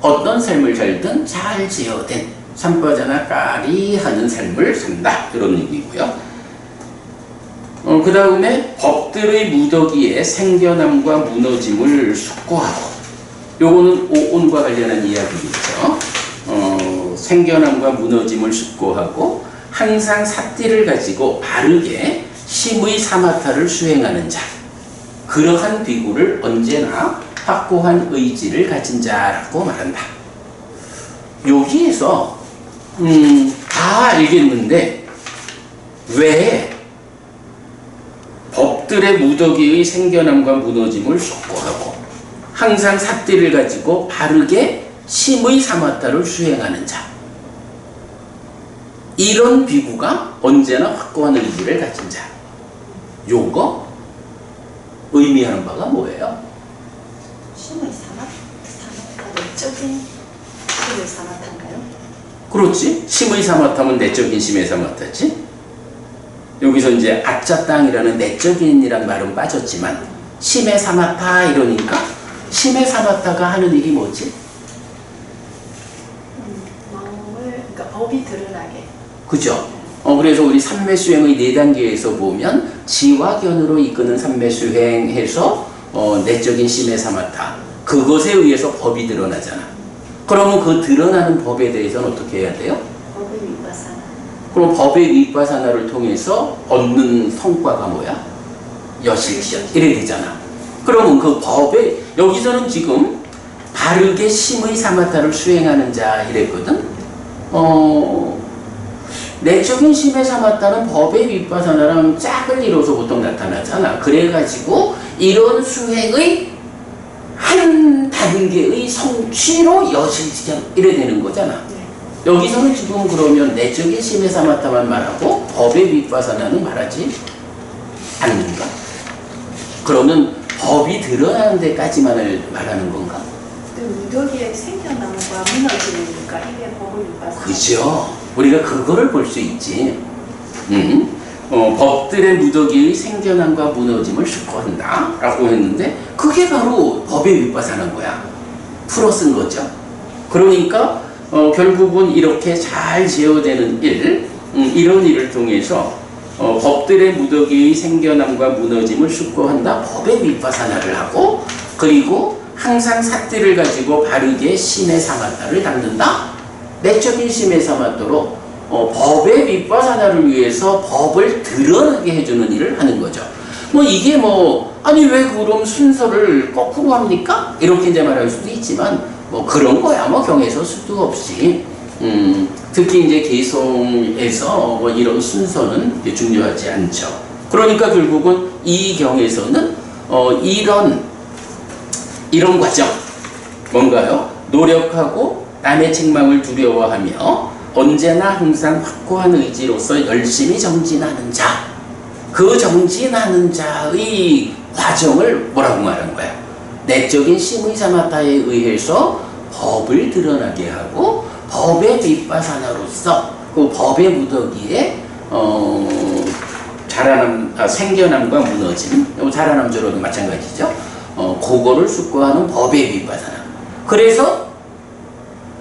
어떤 삶을 살든 잘 제어된 삼바자나 깔이 하는 삶을 산다, 이런 얘기고요. 그 다음에 법들의 무더기에 생겨남과 무너짐을 숙고하고, 요거는 오온과 관련한 이야기겠죠. 생겨남과 무너짐을 숙고하고 항상 삿띠를 가지고 바르게 심의 사마타를 수행하는 자, 그러한 비구를 언제나 확고한 의지를 가진 자라고 말한다. 여기에서 다 알겠는데 왜 법들의 무더기의 생겨남과 무너짐을 숙고하고 항상 삿띠를 가지고 바르게 심의 사마타를 수행하는 자, 이런 비구가 언제나 확고한 의지를 가진 자, 요거 의미하는 바가 뭐예요? 심의 사마타, 내적인 심의 사마타인가요? 그렇지. 심의 사마타면 내적인 심의 사마타지. 여기서 이제 아짜 땅이라는 내적인이란 말은 빠졌지만 심의 사마타 이러니까 심의 사마타가 하는 일이 뭐지? 마음을, 그러니까 법이 드러나게. 그죠? 그래서 우리 삼매수행의 4단계에서 보면 지화견으로 이끄는 삼매수행해서 내적인 심의 사마타, 그것에 의해서 법이 드러나잖아. 그러면 그 드러나는 법에 대해서는 어떻게 해야 돼요? 법의 위바사나. 그럼 법의 윗바사나를 통해서 얻는 성과가 뭐야? 여실지연 이래 되잖아. 그러면 그 법에 여기서는 지금 바르게 심의 사마타를 수행하는 자 이랬거든. 내적인 심의 사마타는 법의 윗바사나랑 짝을 이뤄서 보통 나타나잖아. 그래가지고 이런 수행의 한 단계의 성취로 여실지경 이래 되는 거잖아. 여기서는 지금 그러면 내적인 심의 사마타만 말하고 법의 윗바사나는 말하지 않는가? 그러면 법이 드러나는 데까지만을 말하는 건가? 무더기에 생겨나는과 무너지니까 이게 법을 위반하는 그죠. 우리가 그거를 볼 수 있지. 법들의 무더기의 생겨남과 무너짐을 숙고한다 라고 했는데 그게 바로 법의 윗바사나인 거야. 풀어 쓴 거죠. 그러니까 결국은 이렇게 잘 제어되는 이런 일을 통해서 법들의 무더기의 생겨남과 무너짐을 숙고한다. 법의 윗바사나를 하고 그리고 항상 삿대를 가지고 바르게 심의 사마타를 닦는다. 내적인 심의 사마타로 법의 윗바사나를 위해서 법을 드러나게 해주는 일을 하는 거죠. 뭐 이게 아니 왜 그럼 순서를 거꾸로 합니까? 이렇게 이제 말할 수도 있지만 뭐 그런 거야. 경에서 수도 없이 특히 이제 개송에서 뭐 이런 순서는 중요하지 않죠. 그러니까 결국은 이 경에서는 이런 과정 뭔가요? 노력하고 남의 책망을 두려워하며 언제나 항상 확고한 의지로서 열심히 정진하는 자, 그 정진하는 자의 과정을 뭐라고 말한 거야? 내적인 심의 사마타에 의해서 법을 드러나게 하고 법의 윗바사나로서 그 법의 무더기에 생겨남과 무너짐, 자라남조로도 마찬가지죠. 그거를 숙고하는 법의 윗바사나. 그래서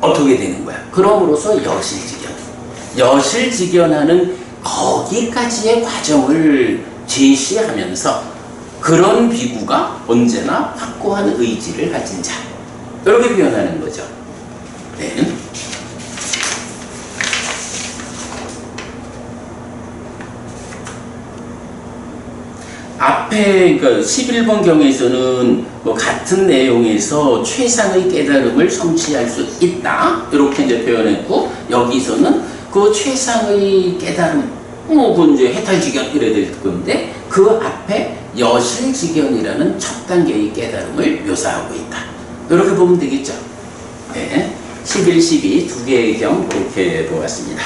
어떻게 되는 거야? 그럼으로써 여실직연하는 거기까지의 과정을 제시하면서 그런 비구가 언제나 확고한 의지를 가진 자. 이렇게 표현하는 거죠. 네. 앞에 11번 경에서는 같은 내용에서 최상의 깨달음을 성취할 수 있다 이렇게 이제 표현했고 여기서는 그 최상의 깨달음 그 이제 해탈지견 이래 될 건데 그 앞에 여실지견이라는 첫 단계의 깨달음을 묘사하고 있다 이렇게 보면 되겠죠. 네. 11, 12 두 개의 경 그렇게 보았습니다.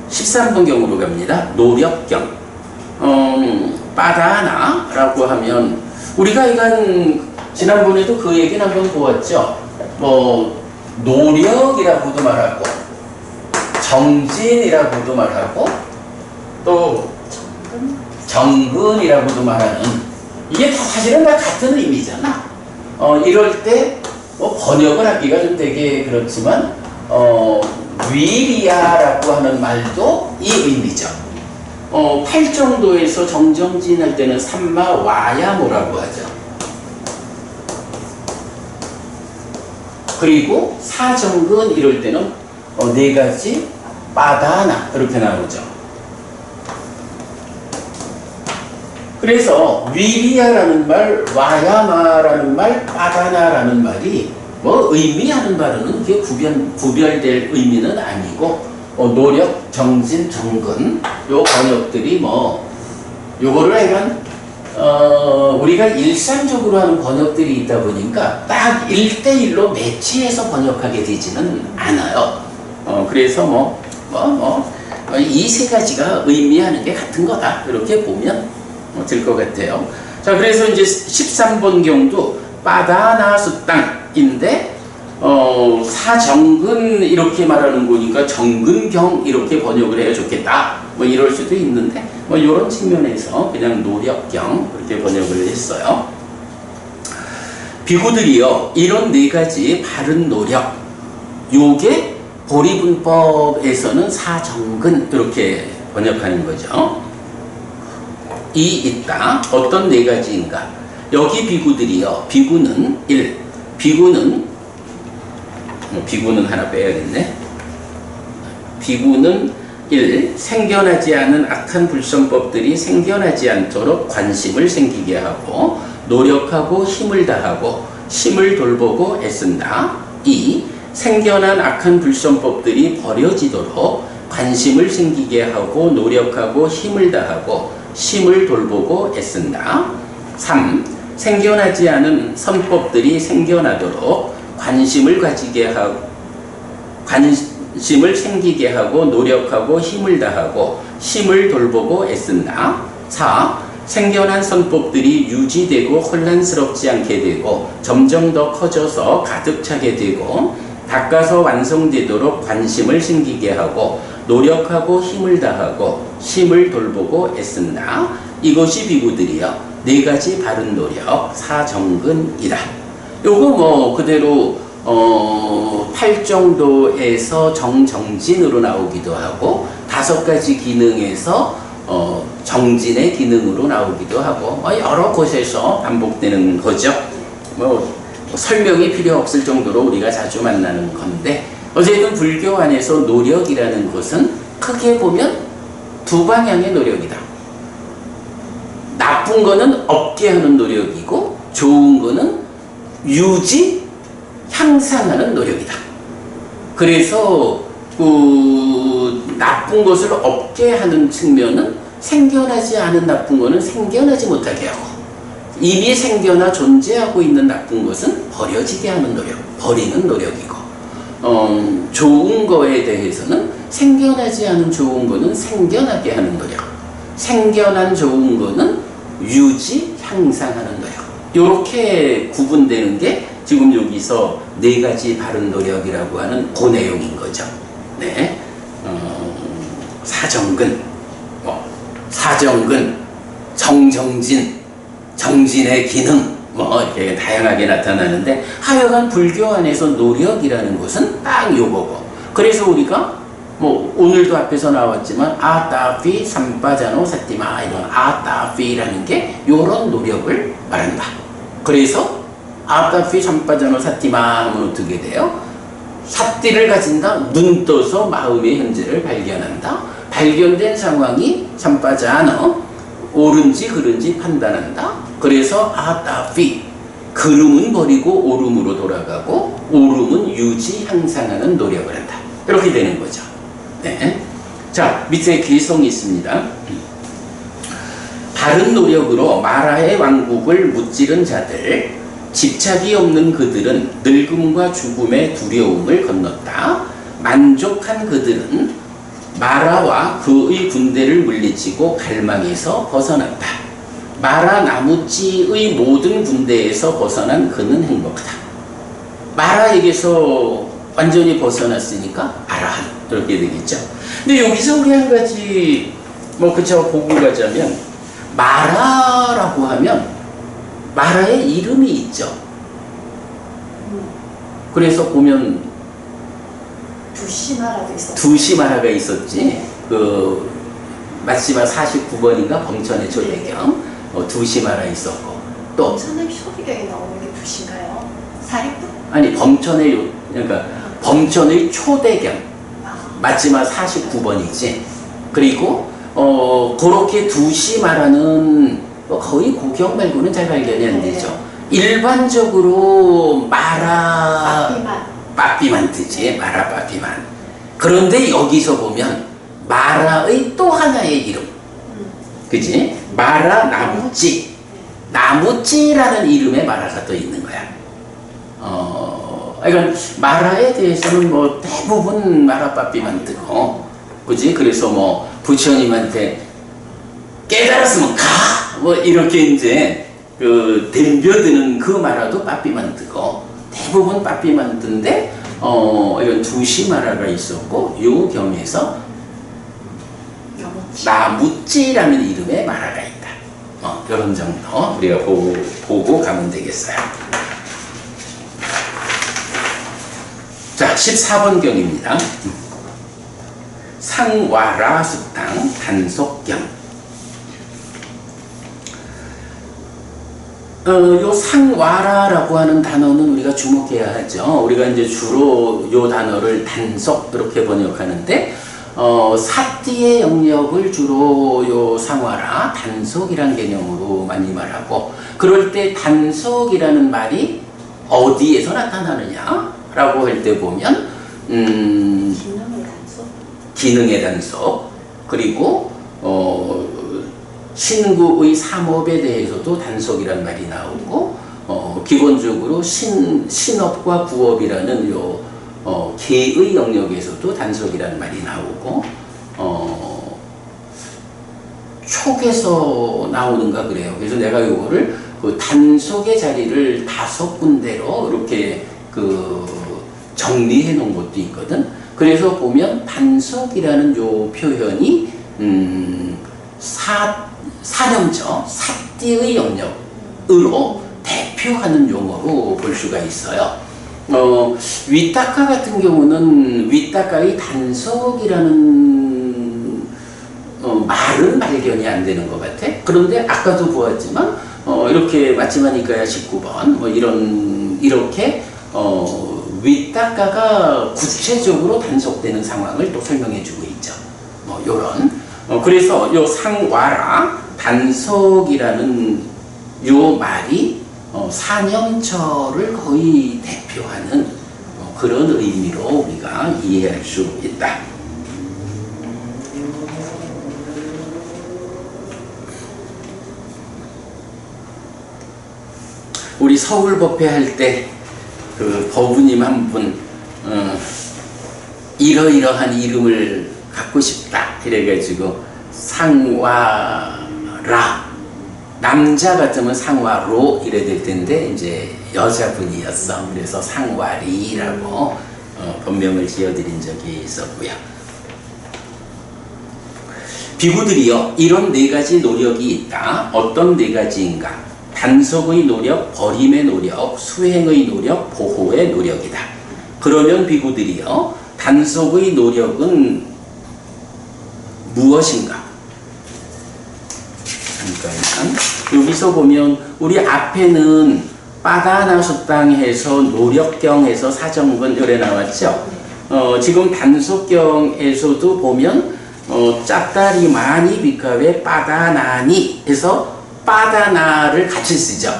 13번 경으로 갑니다. 노력경. 빠다나라고 하면 우리가 이건 지난번에도 그 얘기는 한번 보았죠. 노력이라고도 말하고 정진이라고도 말하고 또 정근이라고도 말하는 이게 사실은 다 같은 의미잖아. 이럴 때 번역을 하기가 좀 되게 그렇지만 위리아라고 하는 말도 이 의미죠. 8정도에서 정정진할 때는 삼마와야모라고 하죠. 그리고 4정근 이럴 때는 4가지 빠다나 이렇게 나오죠. 그래서 위리아라는 말, 와야마라는 말, 빠다나라는 말이 의미하는 바로는 그게 구별될 의미는 아니고 노력, 정진, 정근 요 번역들이 요거를 약간 우리가 일상적으로 하는 번역들이 있다 보니까 딱 1대1로 매치해서 번역하게 되지는 않아요. 그래서 이 세 가지가 의미하는 게 같은 거다 이렇게 보면 될 것 같아요. 자, 그래서 이제 13번 경도 빠다나수땅인데 사정근 이렇게 말하는 거니까 정근경 이렇게 번역을 해야 좋겠다 이럴 수도 있는데 이런 측면에서 그냥 노력경 그렇게 번역을 했어요. 비구들이요 이런 4가지 바른 노력 요게 보리분법에서는 사정근 이렇게 번역하는 거죠. 이 있다. 어떤 4가지인가? 여기 비구들이요 비구는 비구는 하나 빼야겠네. 비구는 1. 생겨나지 않은 악한 불성법들이 생겨나지 않도록 관심을 생기게 하고 노력하고 힘을 다하고 심을 돌보고 애쓴다. 2. 생겨난 악한 불성법들이 버려지도록 관심을 생기게 하고 노력하고 힘을 다하고 심을 돌보고 애쓴다. 3. 생겨나지 않은 선법들이 생겨나도록 관심을 생기게 하고 노력하고 힘을 다하고 심을 돌보고 애쓴다. 4. 생겨난 선법들이 유지되고 혼란스럽지 않게 되고 점점 더 커져서 가득 차게 되고 닦아서 완성되도록 관심을 생기게 하고 노력하고 힘을 다하고 심을 돌보고 애쓴다. 이것이 비구들이여 4가지 바른 노력 사정근이다. 요거 뭐 그대로 8정도에서 정진으로 나오기도 하고 5가지 기능에서 정진의 기능으로 나오기도 하고 여러 곳에서 반복되는 거죠. 설명이 필요 없을 정도로 우리가 자주 만나는 건데 어쨌든 불교 안에서 노력이라는 것은 크게 보면 2방향의 노력이다. 나쁜 거는 없게 하는 노력이고 좋은 거는 유지, 향상하는 노력이다. 그래서 나쁜 것을 없게 하는 측면은 생겨나지 않은 나쁜 거는 생겨나지 못하게 하고 이미 생겨나 존재하고 있는 나쁜 것은 버려지게 하는 노력, 버리는 노력이고 좋은 거에 대해서는 생겨나지 않은 좋은 거는 생겨나게 하는 노력, 생겨난 좋은 거는 유지, 향상하는 노력. 이렇게 구분되는 게 지금 여기서 4가지 바른 노력이라고 하는 그 내용인 거죠. 네. 사정근, 사정근, 정정진, 정진의 기능, 이렇게 다양하게 나타나는데 하여간 불교 안에서 노력이라는 것은 딱 요거고. 그래서 우리가 오늘도 앞에서 나왔지만 아따피 삼빠자노 사티마 이런 아따피라는 게 요런 노력을 말한다. 그래서 아따피 삼빠자노 사티마 하면 어떻게 돼요? 사띠를 가진다. 눈 떠서 마음의 현재를 발견한다. 발견된 상황이 삼빠자노 옳은지 그른지 판단한다. 그래서 아따피 그름은 버리고 옳음으로 돌아가고 옳음은 유지 향상하는 노력을 한다. 이렇게 되는 거죠. 네. 자, 밑에 개성이 있습니다. 바른 노력으로 마라의 왕국을 무찌른 자들, 집착이 없는 그들은 늙음과 죽음의 두려움을 건넜다. 만족한 그들은 마라와 그의 군대를 물리치고 갈망에서 벗어났다. 마라 나무찌의 모든 군대에서 벗어난 그는 행복하다. 마라에게서 완전히 벗어났으니까 아라한 그렇게 되겠죠. 근데 여기서 우리 한 가지 그쵸 보고 가자면 마라라고 하면 마라의 이름이 있죠. 그래서 보면 두시마라도 있었죠. 두시마라가 있었지. 마지막 49번인가 범천의 초대경 두시마라 있었고 또 범천의 초대경에 나오는 게 두시인가요? 사리프? 아니 범천의 그러니까 범천의 초대경 마지막 49번이지. 그리고 그렇게 두시마라는 거의 고경 말고는 잘 발견이 안 되죠. 일반적으로 마라 빠삐만 뜨지. 마라 빠삐만. 그런데 여기서 보면 마라의 또 하나의 이름, 그지? 마라 나무찌. 나무찌라는 이름의 마라가 또 있는 거야. 그러니까 마라에 대해서는 대부분 마라 빠삐만 뜨고, 그지? 그래서 부처님한테 깨달았으면 가! 이렇게 이제 덤벼드는 그 마라도 빠삐만 뜨고, 대부분 빠삐만 뜬데, 이건 두시마라가 있었고, 요 경에서 나무찌라는 이름의 마라가 있다. 이런 정도 우리가 보고 가면 되겠어요. 자, 14번 경입니다. 상와라 숙당 단속경. 요 상와라라고 하는 단어는 우리가 주목해야 하죠. 우리가 이제 주로 요 단어를 단속 이렇게 번역하는데 사띠의 영역을 주로 요 상화라 단속이란 개념으로 많이 말하고, 그럴 때 단속이라는 말이 어디에서 나타나느냐라고 할 때 보면 기능의 단속. 기능의 단속, 그리고 신구의 삼업에 대해서도 단속이란 말이 나오고, 기본적으로 신업과 구업이라는 계의 영역에서도 단속이라는 말이 나오고, 촉에서 나오는가 그래요. 그래서 내가 요거를 그 단속의 자리를 5군데로 이렇게 정리해 놓은 것도 있거든. 그래서 보면 단속이라는 요 표현이 사념처, 사띠의 영역으로 대표하는 용어로 볼 수가 있어요. 위따카 같은 경우는 위따카의 단속이라는 말은 발견이 안 되는 것 같아. 그런데 아까도 보았지만 이렇게 맞지마니까야 19번 뭐 이렇게 위따카가 구체적으로 단속되는 상황을 또 설명해주고 있죠. 뭐 요런 그래서 요 상와라 단속이라는 요 말이 사념처를 거의 대표하는 그런 의미로 우리가 이해할 수 있다. 우리 서울법회 할 때 그 법우님 한 분 이러이러한 이름을 갖고 싶다 이래가지고 상와라, 남자 같으면 상와로 이래 될 텐데 이제 여자분이었어. 그래서 상와리라고 법명을 지어드린 적이 있었고요. 비구들이요, 이런 4가지 노력이 있다. 어떤 4가지인가? 단속의 노력, 버림의 노력, 수행의 노력, 보호의 노력이다. 그러면 비구들이요, 단속의 노력은 무엇인가? 잠깐만. 여기서 보면 우리 앞에는 빠다나수땅해서 노력경에서 사정근 요래 나왔죠. 지금 단속경에서도 보면 짝다리 많이 비카웨 빠다나니 해서 빠다나를 같이 쓰죠.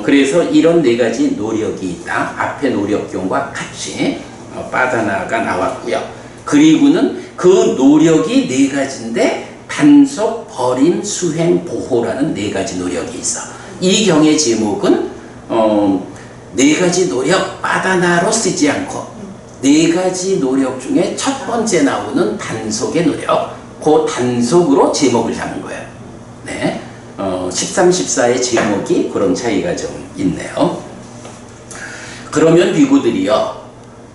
그래서 이런 4가지 노력이 있다. 앞에 노력경과 같이 빠다나가 나왔고요. 그리고는 그 노력이 4가지인데 단속, 버림, 수행, 보호라는 4가지 노력이 있어. 이 경의 제목은 4가지 노력 빠다나로 쓰지 않고 4가지 노력 중에 첫 번째 나오는 단속의 노력, 그 단속으로 제목을 잡은 거예요. 네. 13, 14의 제목이 그런 차이가 좀 있네요. 그러면 비구들이요,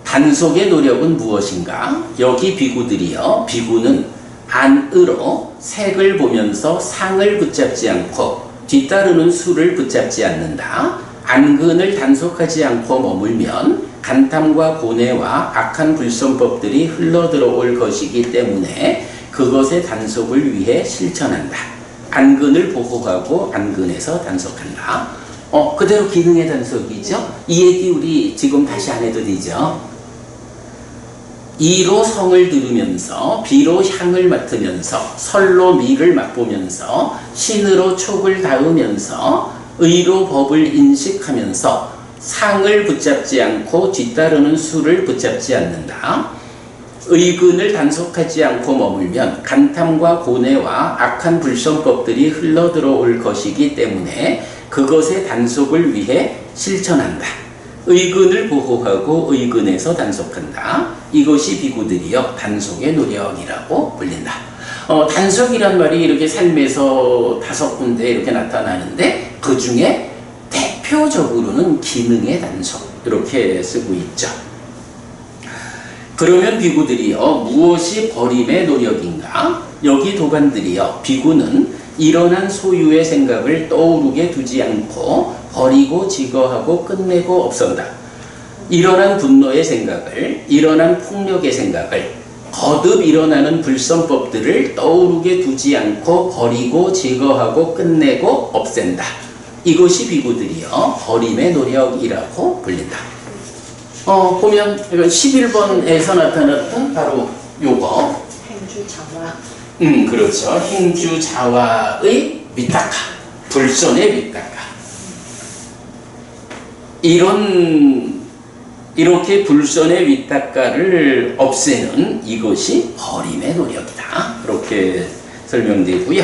단속의 노력은 무엇인가? 여기 비구들이요, 비구는 안으로 색을 보면서 상을 붙잡지 않고 뒤따르는 수를 붙잡지 않는다. 안근을 단속하지 않고 머물면 간탐과 고뇌와 악한 불선법들이 흘러들어올 것이기 때문에 그것의 단속을 위해 실천한다. 안근을 보호하고 안근에서 단속한다. 그대로 기능의 단속이죠. 이 얘기 우리 지금 다시 안 해도 되죠. 이로 성을 들으면서 비로 향을 맡으면서 설로 미를 맛보면서 신으로 촉을 닿으면서 의로 법을 인식하면서 상을 붙잡지 않고 뒤따르는 수를 붙잡지 않는다. 의근을 단속하지 않고 머물면 간탐과 고뇌와 악한 불선법들이 흘러들어올 것이기 때문에 그것의 단속을 위해 실천한다. 의근을 보호하고 의근에서 단속한다. 이것이 비구들이여 단속의 노력이라고 불린다. 단속이란 말이 이렇게 삶에서 5군데 이렇게 나타나는데 그 중에 대표적으로는 기능의 단속 이렇게 쓰고 있죠. 그러면 비구들이요, 무엇이 버림의 노력인가? 여기 도반들이요, 비구는 일어난 소유의 생각을 떠오르게 두지 않고 버리고 제거하고 끝내고 없앤다. 일어난 분노의 생각을, 일어난 폭력의 생각을, 거듭 일어나는 불선법들을 떠오르게 두지 않고 버리고 제거하고 끝내고 없앤다. 이것이 비구들이요, 버림의 노력이라고 불린다. 보면 11번에서 나타났던 바로 요거 행주자화. 그렇죠. 행주자화의 밑닦아, 불손의 밑닦아. 이렇게 불손의 밑닦아를 없애는 이것이 버림의 노력이다. 그렇게 설명되고요.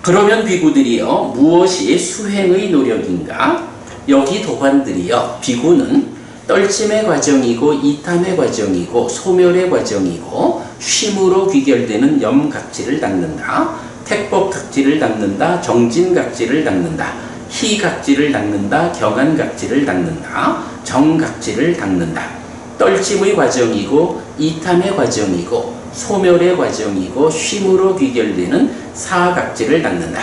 그러면 비구들이요, 무엇이 수행의 노력인가? 여기 도관들이요, 비구는 떨침의 과정이고 이탐의 과정이고 소멸의 과정이고 쉼으로 귀결되는 염각지를 닦는다. 택법각지를 닦는다. 정진각지를 닦는다. 희각지를 닦는다. 경안각지를 닦는다. 정각지를 닦는다. 떨침의 과정이고 이탐의 과정이고 소멸의 과정이고 쉼으로 귀결되는 사각지를 닦는다.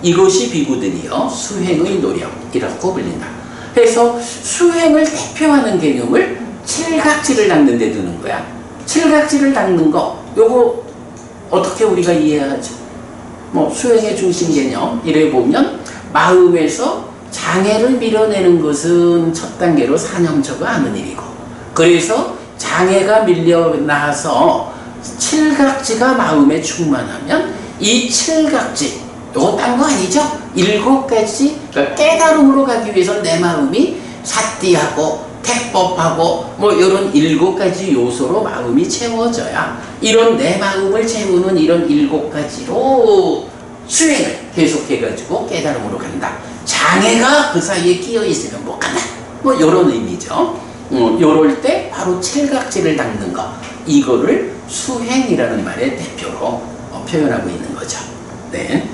이것이 비구들이요, 수행의 노력이라고 불린다. 그래서 수행을 대표하는 개념을 칠각지를 닦는 데 두는 거야. 칠각지를 닦는 거, 요거 어떻게 우리가 이해하죠? 뭐 수행의 중심 개념 이래 보면 마음에서 장애를 밀어내는 것은 첫 단계로 사념처가 하는 일이고, 그래서 장애가 밀려나서 칠각지가 마음에 충만하면 이 칠각지, 요거 딴 거 아니죠? 7가지, 그러니까 깨달음으로 가기 위해서 내 마음이 사띠하고 택법하고 뭐 이런 7가지 요소로 마음이 채워져야 이런 내 마음을 채우는 이런 7가지로 수행을 계속해가지고 깨달음으로 간다. 장애가 그 사이에 끼어 있으면 못 간다. 뭐 이런 의미죠. 요럴 때 바로 칠각지를 닦는 거, 이거를 수행이라는 말의 대표로 표현하고 있는 거죠. 네.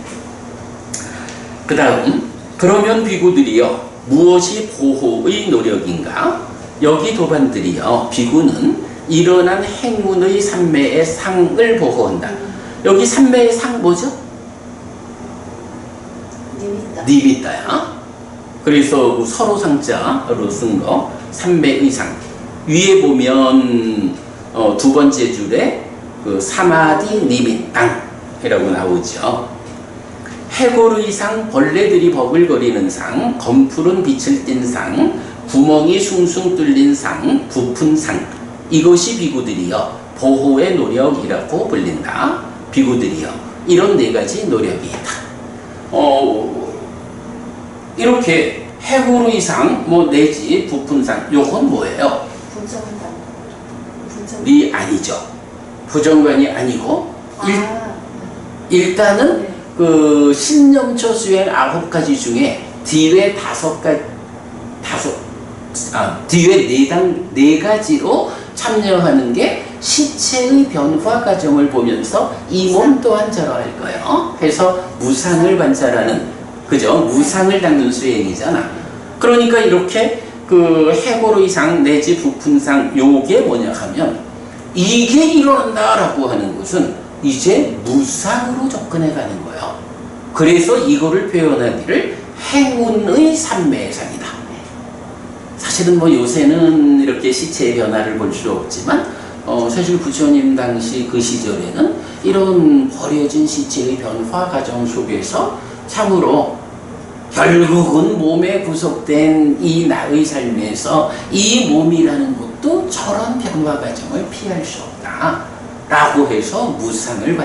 그 다음, 그러면 비구들이요, 무엇이 보호의 노력인가? 여기 도반들이요, 비구는 일어난 행운의 삼매의 상을 보호한다. 여기 삼매의 상 뭐죠? 니미따. 니미따야. 그래서 서로 상자로 쓴 거, 삼매의 상. 위에 보면 두 번째 줄에 그 사마디 니미땅이라고 나오죠. 해골의 상, 벌레들이 버글거리는 상, 검푸른 빛을 띤 상, 구멍이 숭숭 뚫린 상, 부푼 상. 이것이 비구들이요, 보호의 노력이라고 불린다. 비구들이요, 이런 4가지 노력이 있다. 이렇게 해골의 상, 뭐 내지 부푼 상, 요건 뭐예요? 분정한다. 이 아니죠. 부정관이 아니고 일단은 네. 그 신념초 수행 9가지 중에 뒤에 뒤에 4가지로 참여하는 게 시체의 변화 과정을 보면서 이 몸 또한 저러할 거예요. 그래서 무상을 관찰하는, 그죠? 무상을 닦는 수행이잖아. 그러니까 이렇게 그 해골의 상 내지 부푼상, 요게 뭐냐 하면 이게 일어난다라고 하는 것은 이제 무상으로 접근해 가는 거예요. 그래서 이거를 표현하기를 행운의 삼매상이다. 사실은 뭐 요새는 이렇게 시체의 변화를 볼 수 없지만 사실 부처님 당시 그 시절에는 이런 버려진 시체의 변화 과정 속에서 참으로 결국은 몸에 구속된 이 나의 삶에서 이 몸이라는 것도 저런 변화 과정을 피할 수 없다 라고 해서 무상을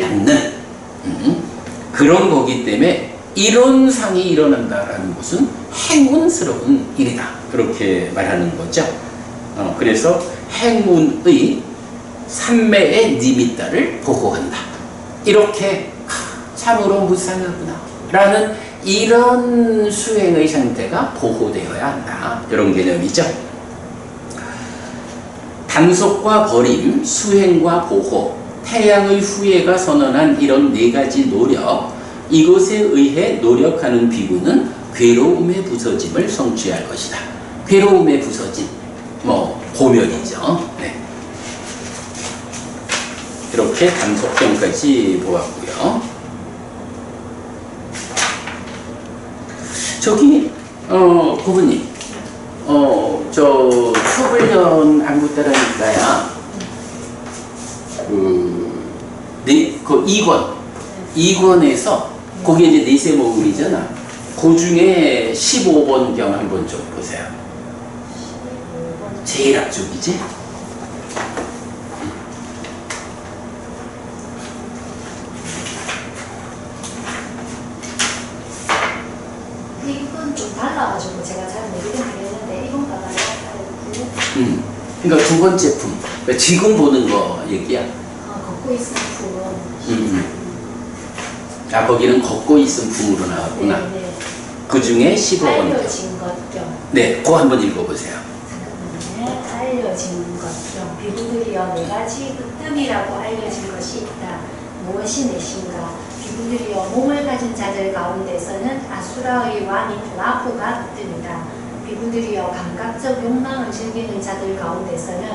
닦는 그런 거기 때문에 이런 상이 일어난다라는 것은 행운스러운 일이다, 그렇게 말하는 거죠. 그래서 행운의 삼매의 니미따를 보호한다. 이렇게 참으로 무상하구나 라는 이런 수행의 상태가 보호되어야 한다, 이런 개념이죠. 단속과 버림, 수행과 보호, 태양의 후예가 선언한 이런 4가지 노력, 이것에 의해 노력하는 비구는 괴로움의 부서짐을 성취할 것이다. 괴로움의 부서짐, 뭐 고멸이죠. 네. 이렇게 단속경까지 보았고요. 저기 고부님, 저 초불년 안구 따라니까야 그 2권에서 거기에 이제 내세 모음이잖아. 그 중에 15번 경 한번 좀 보세요. 제일 앞쪽이지? 그러니까 두 번째 품. 그러니까 지금 보는 거 얘기야. 걷고 있는 품은. 아, 거기는 걷고 있은 품으로 나왔구나. 네. 그 중에 15번. 알려진 것경. 네, 그거 한번 읽어보세요. 잠깐만요. 알려진 것경. 비구들이여 네 가지 으뜸이라고 알려진 것이 있다. 무엇이 넷인가? 비구들이여 몸을 가진 자들 가운데서는 아수라의 왕인 라후가 으뜸이다. 비구들이여 감각적 욕망을 즐기는 자들 가운데서는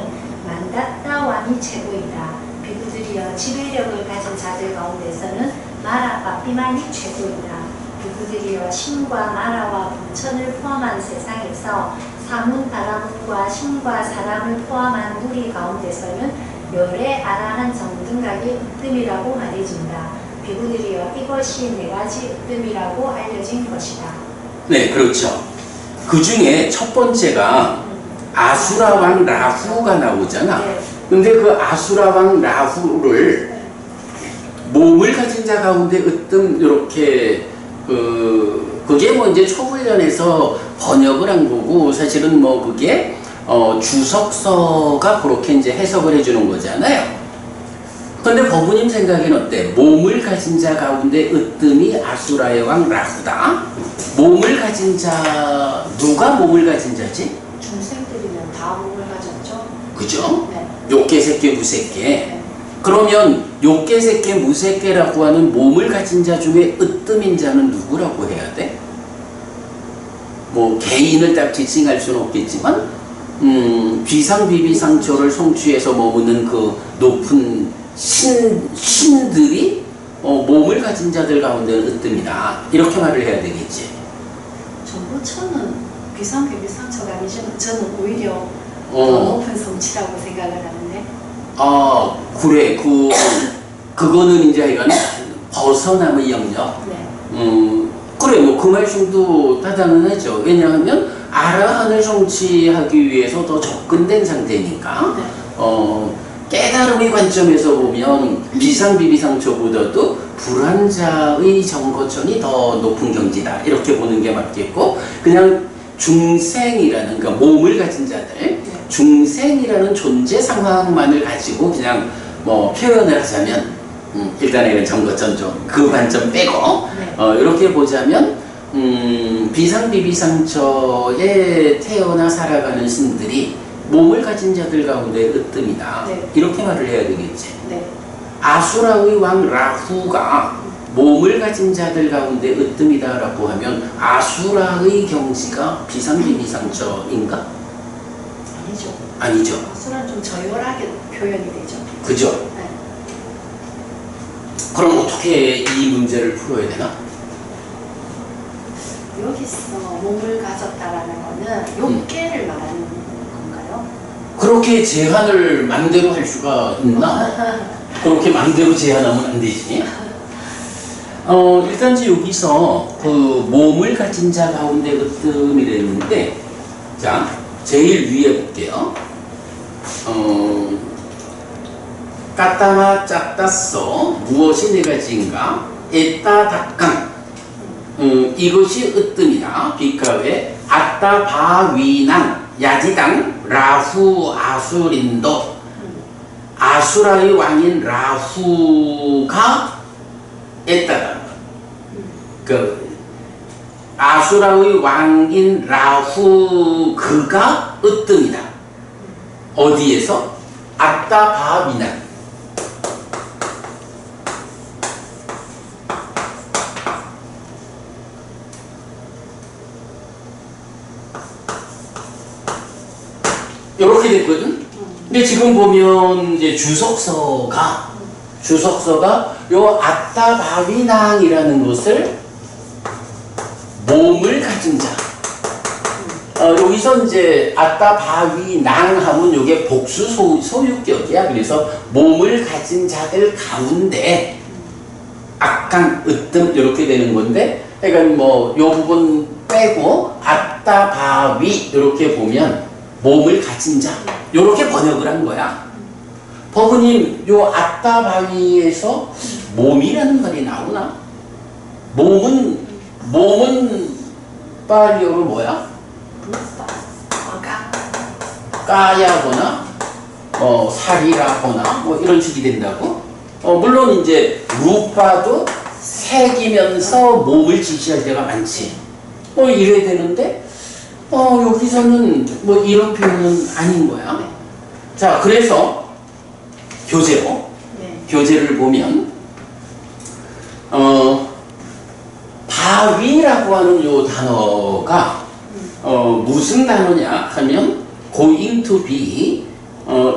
만다따 왕이 최고이다. 비구들이여 지배력을 가진 자들 가운데서는 마라 바비만이 최고이다. 비구들이여 신과 마라와 분천을 포함한 세상에서 사문 바라문과 신과 사람을 포함한 무리 가운데서는 열의 아라한 정등각이 으뜸이라고 말해진다. 비구들이여 이것이 네 가지 으뜸이라고 알려진 것이다. 네, 그렇죠. 그 중에 첫 번째가 아수라 왕 라후가 나오잖아. 네. 근데 그 아수라 왕 라후를 몸을 가진 자 가운데 으뜸 이렇게 그게 뭐 이제 초훈련에서 번역을 한 거고 사실은 뭐 그게 주석서가 그렇게 이제 해석을 해주는 거잖아요. 근데 법부님 생각에는 어때? 몸을 가진 자 가운데 으뜸이 아수라의 왕 라후다. 몸을 가진 자 누가 몸을 가진 자지? 중생들이면 다 몸을 가졌죠? 그죠? 네. 욕계 새끼 무새끼. 네. 그러면 욕계 새끼 무새끼라고 하는 몸을 가진 자 중에 으뜸인 자는 누구라고 해야 돼? 뭐 개인을 딱 지칭할 수는 없겠지만 비상비비상초를 성취해서 머무는 그 높은 신들이 몸을 가진 자들 가운데는 으뜸이다. 이렇게 말을 해야 되겠지. 전부처는 비상비비상처가 아니지만 저는 오히려 더 높은 성취라고 생각을 하는데. 아, 그래. 그거는 이제 하여간 벗어남의 영역. 네. 그래, 뭐 그 말씀도 타당하죠. 왜냐하면 아라한을 성취하기 위해서 더 접근된 상태니까. 네. 깨달음의 관점에서 보면 비상비비상처보다도 불환자의 정거천이 더 높은 경지다. 이렇게 보는 게 맞겠고, 그냥 중생이라는, 그러니까 몸을 가진 자들, 중생이라는 존재 상황만을 가지고 그냥 뭐 표현을 하자면, 일단은 정거천 좀 그 관점 빼고, 이렇게 보자면, 비상비비상처에 태어나 살아가는 신들이 몸을 가진 자들 가운데 으뜸이다. 네. 이렇게 말을 해야 되겠지. 네. 아수라의 왕 라후가 몸을 가진 자들 가운데 으뜸이다라고 하면 아수라의 경지가 비상비비상처인가? 아니죠. 아니죠. 아수라는 좀 저열하게 표현이 되죠. 그죠? 네. 그럼 어떻게 이 문제를 풀어야 되나? 여기서 몸을 가졌다라는 거는 욕계를 말하는 건가요? 그렇게 제한을 맘대로 할 수가 있나? 그렇게 맘대로 제한하면 안 되지. 일단 이제 여기서 그 몸을 가진 자 가운데 으뜸이랬는데, 자, 제일 위에 볼게요. 까따마 짝따써 무엇이 네 가지인가? 에따 닭강 이것이 으뜸이다. 비카웨 아따 바위난 야지당 라후 아수린도 아수라의 왕인 라후가 에따다. 그 아수라의 왕인 라후 그가 으뜸이다. 어디에서? 아따 바위난. 이렇게 됐거든. 근데 지금 보면 이제 주석서가 요 아따바위낭이라는 것을 몸을 가진 자. 여기서 이제 아따바위낭 하면 요게 복수 소유격이야. 그래서 몸을 가진 자들 가운데 악강 으뜸 이렇게 되는 건데, 그러니까 뭐 요 부분 빼고 아따바위 이렇게 보면 몸을 가진 자, 요렇게 번역을 한 거야. 법부님, 요 아따바위에서 몸이라는 말이 나오나? 몸은 파리어로 뭐야? 까야거나 살이라거나 뭐 이런 식이 된다고. 물론 이제 루파도 새기면서 몸을 지시할 때가 많지. 이래야 되는데 여기서는 뭐 이런 표현은 아닌 거야. 자, 그래서 교재로 네. 교재를 보면 바위라고 하는 요 단어가 무슨 단어냐 하면 going to be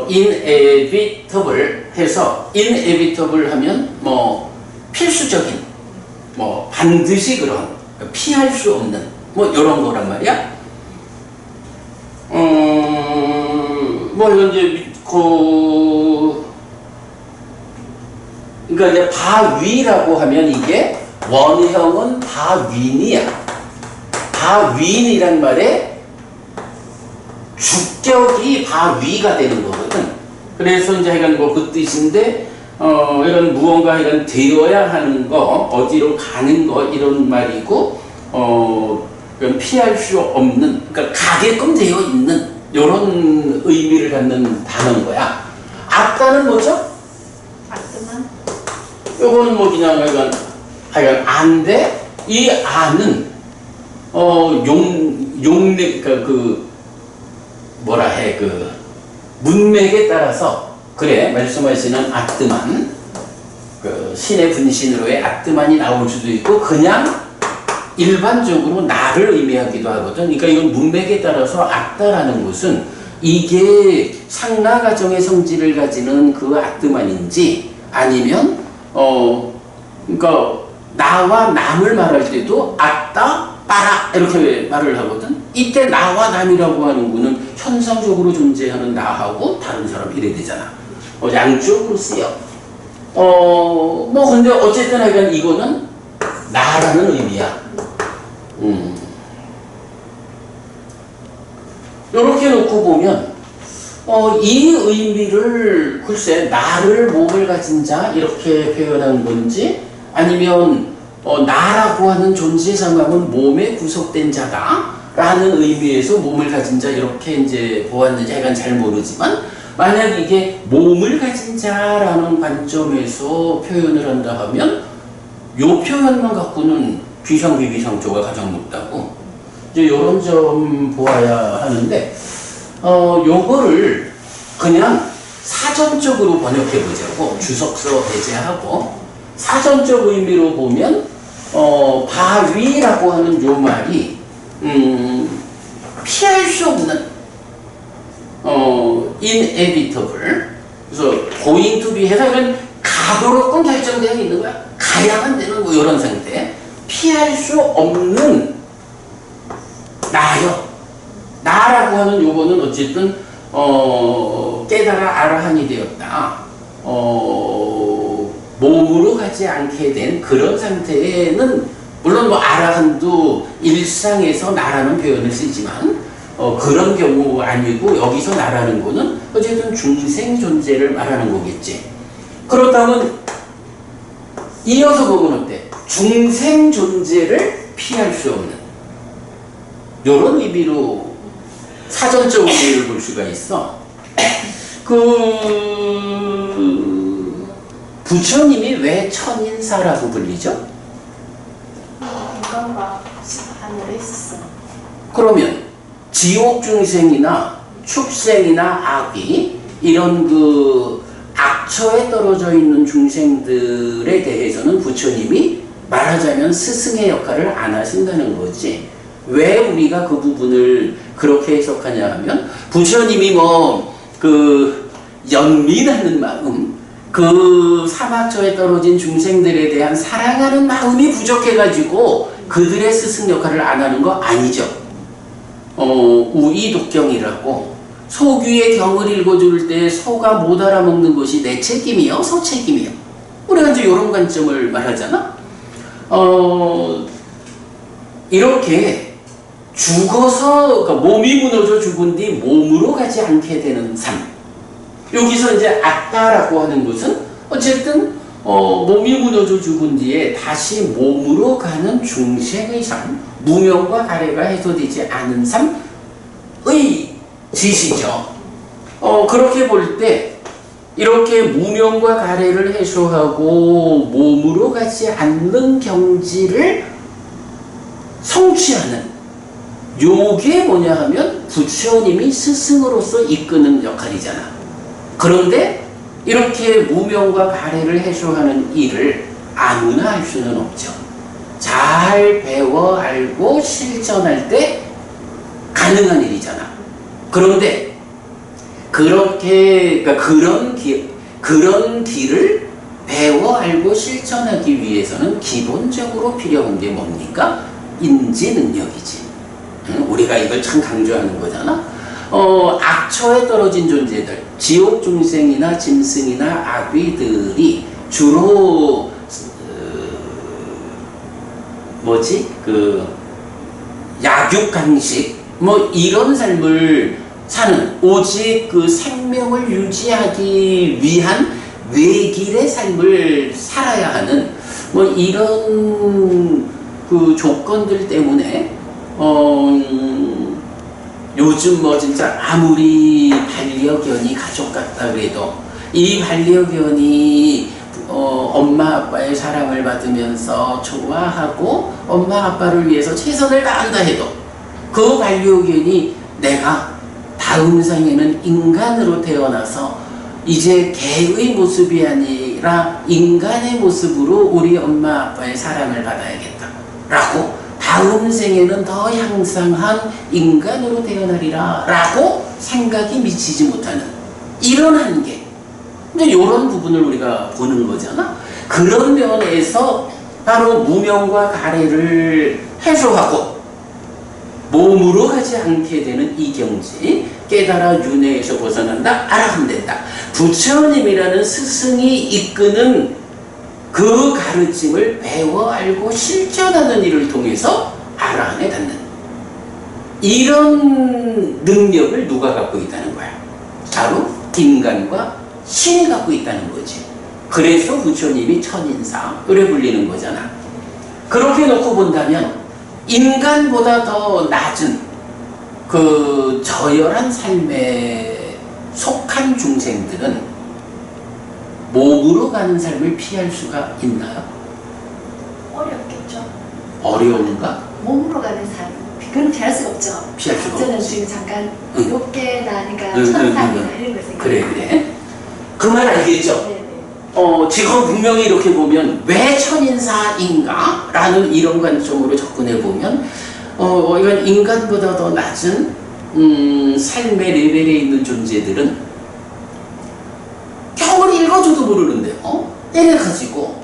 inevitable 해서 inevitable 하면 뭐 필수적인 뭐 반드시 그런 피할 수 없는 뭐 이런 거란 말이야. 뭐 이제 그러니까 이제 바위라고 하면 이게 원형은 바윈이야. 바윈이란 말에 주격이 바위가 되는 거거든. 그래서 이제 하여간 뭐 그 뜻인데, 이런 무언가 이런 되어야 하는 거, 어디로 가는 거, 이런 말이고, 피할 수 없는, 그러니까 가게끔 되어 있는, 이런 의미를 갖는 단어인 거야. 아까는 뭐죠? 아트만. 요거는 뭐 그냥 하여간 안돼. 이 안은 용맥 뭐라 해 문맥에 따라서 그래 말씀하시는 아뜨만 신의 분신으로의 아뜨만이 나올 수도 있고 그냥 일반적으로 나를 의미하기도 하거든. 그러니까 이건 문맥에 따라서 아따라는 것은 이게 상나 가정의 성질을 가지는 그 아뜨만인지 아니면 그러니까 나와 남을 말할 때도 아따 빠라 이렇게 말을 하거든. 이때 나와 남이라고 하는 거는 현상적으로 존재하는 나하고 다른 사람 이래 되잖아. 양쪽으로 쓰여. 뭐 근데 어쨌든 하여간 이거는 나라는 의미야. 이렇게 놓고 보면 이 의미를 글쎄 나를 몸을 가진 자 이렇게 표현한 건지 아니면 나라고 하는 존재 상황은 몸에 구속된 자다 라는 의미에서 몸을 가진 자 이렇게 이제 보았는지 약간 잘 모르지만 만약 이게 몸을 가진 자라는 관점에서 표현을 한다 하면 요 표현만 갖고는 귀상비귀상조가 가장 높다고 이제 이런 점 보아야 하는데 요거를 그냥 사전적으로 번역해 보자고 주석서 배제하고 사전적 의미로 보면 바위라고 하는 요 말이 피할 수 없는 inevitable 그래서 going to be 해서 가도록끔 결정되어 있는 거야. 가야만 되는 뭐 이런 상태. 피할 수 없는 나요. 나라고 하는 요거는 어쨌든 깨달아 아라한이 되었다. 몸으로 가지 않게 된 그런 상태에는 물론 뭐 아라한도 일상에서 나라는 표현을 쓰지만 그런 경우 아니고 여기서 나라는 거는 어쨌든 중생 존재를 말하는 거겠지. 그렇다면 이어서 보면 어때? 중생 존재를 피할 수 없는 이런 의미로 사전적 의미를 볼 수가 있어. 부처님이 왜 천인사라고 불리죠? 인간과 하늘에 있어. 그러면 지옥 중생이나 축생이나 악이 이런 악처에 떨어져 있는 중생들에 대해서는 부처님이 말하자면 스승의 역할을 안 하신다는 거지. 왜 우리가 그 부분을 그렇게 해석하냐 하면 부처님이 연민하는 마음 사막처에 떨어진 중생들에 대한 사랑하는 마음이 부족해가지고 그들의 스승 역할을 안 하는 거 아니죠. 우이독경이라고 소귀의 경을 읽어줄 때 소가 못 알아먹는 것이 내 책임이요 소 책임이요. 우리가 이제 이런 관점을 말하잖아. 이렇게 죽어서 그러니까 몸이 무너져 죽은 뒤 몸으로 가지 않게 되는 삶. 여기서 이제 아따라고 하는 것은 어쨌든 몸이 무너져 죽은 뒤에 다시 몸으로 가는 중생의 삶, 무명과 가래가 해소되지 않은 삶의 지시죠. 그렇게 볼 때 이렇게 무명과 가래를 해소하고 몸으로 가지 않는 경지를 성취하는 요게 뭐냐 하면 부처님이 스승으로서 이끄는 역할이잖아. 그런데 이렇게 무명과 가래를 해소하는 일을 아무나 할 수는 없죠. 잘 배워 알고 실천할 때 가능한 일이잖아. 그런데 그렇게 그런 길을 배워 알고 실천하기 위해서는 기본적으로 필요한 게 뭡니까? 인지 능력이지. 우리가 이걸 참 강조하는 거잖아. 악처에 떨어진 존재들, 지옥 중생이나 짐승이나 아귀들이 주로 약육 강식 이런 삶을 사는, 오직 그 생명을 유지하기 위한 외길의 삶을 살아야 하는 이런 그 조건들 때문에 요즘 진짜 아무리 반려견이 가족 같다 그래도 이 반려견이 엄마 아빠의 사랑을 받으면서 좋아하고 엄마 아빠를 위해서 최선을 다한다 해도 그 반려견이 내가 다음 생에는 인간으로 태어나서 이제 개의 모습이 아니라 인간의 모습으로 우리 엄마 아빠의 사랑을 받아야겠다 라고, 다음 생에는 더 향상한 인간으로 태어나리라 라고 생각이 미치지 못하는 이런 한계, 이제 이런 부분을 우리가 보는 거잖아. 그런 면에서 바로 무명과 가래를 해소하고 몸으로 가지 않게 되는 이 경지, 깨달아 윤회에서 벗어난다, 알아간다. 부처님이라는 스승이 이끄는 그 가르침을 배워 알고 실천하는 일을 통해서 알아내 닿는 이런 능력을 누가 갖고 있다는 거야? 바로 인간과 신이 갖고 있다는 거지. 그래서 부처님이 천인사 이래 불리는 거잖아. 그렇게 놓고 본다면 인간보다 더 낮은 그 저열한 삶에 속한 중생들은 몸으로 가는 삶을 피할 수가 있나요? 어렵겠죠. 어려운가? 몸으로 가는 삶, 그건 피할 수가 없죠. 피할 수가 저는 없지. 지금 잠깐 응. 높게 나니까 응, 천상이나 응. 이런 걸 생각해요. 그래. 그 말 알겠죠? 네네. 지금 분명히 이렇게 보면 왜 천인사인가? 라는 이런 관점으로 접근해 보면 이건 인간보다 더 낮은 삶의 레벨에 있는 존재들은 경을 읽어줘도 모르는데요. 이래가지고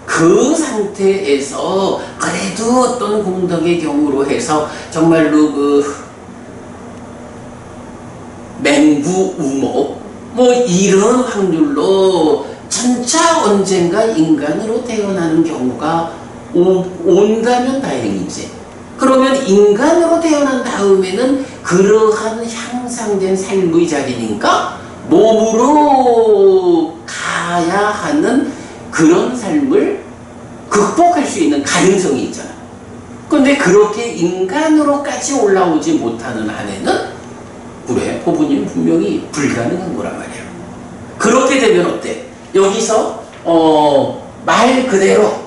그 상태에서 그래도 어떤 공덕의 경우로 해서 정말로 그 맹부우목 이런 확률로 진짜 언젠가 인간으로 태어나는 경우가 온다면 다행이지. 그러면 인간으로 태어난 다음에는 그러한 향상된 삶의 자리니까 몸으로 가야 하는 그런 삶을 극복할 수 있는 가능성이 있잖아. 그런데 그렇게 인간으로까지 올라오지 못하는 한에는 그래, 호부님 분명히 불가능한 거란 말이야. 그렇게 되면 어때? 여기서 말 그대로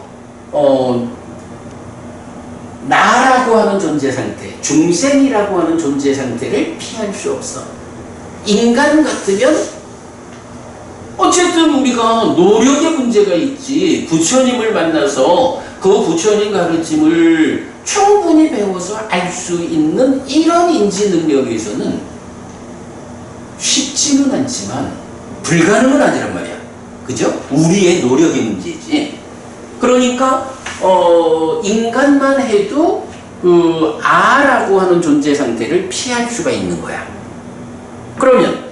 나라고 하는 존재 상태, 중생이라고 하는 존재 상태를 피할 수 없어. 인간 같으면 어쨌든 우리가 노력의 문제가 있지. 부처님을 만나서 그 부처님 가르침을 충분히 배워서 알 수 있는 이런 인지 능력에서는 쉽지는 않지만 불가능은 아니란 말이야. 그죠? 우리의 노력의 문제지. 그러니까 인간만 해도 그 아라고 하는 존재 상태를 피할 수가 있는 거야. 그러면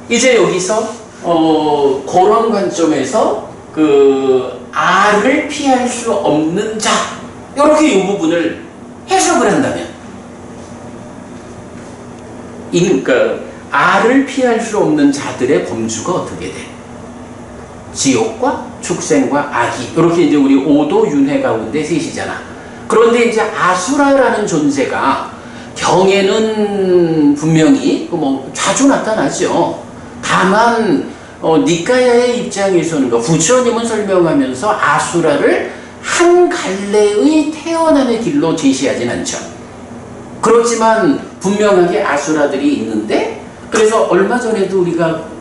이제 여기서 그런 관점에서 그 아를 피할 수 없는 자, 이렇게 이 부분을 해석을 한다면, 그러니까 아를 피할 수 없는 자들의 범주가 어떻게 돼? 지옥과 축생과 악이, 이렇게 이제 우리 오도 윤회 가운데 셋이잖아. 그런데 이제 아수라라는 존재가 경에는 분명히 자주 나타나죠. 다만 니까야의 입장에서는 부처님은 설명하면서 아수라를 한 갈래의 태어남의 길로 제시하진 않죠. 그렇지만 분명하게 아수라들이 있는데, 그래서 얼마 전에도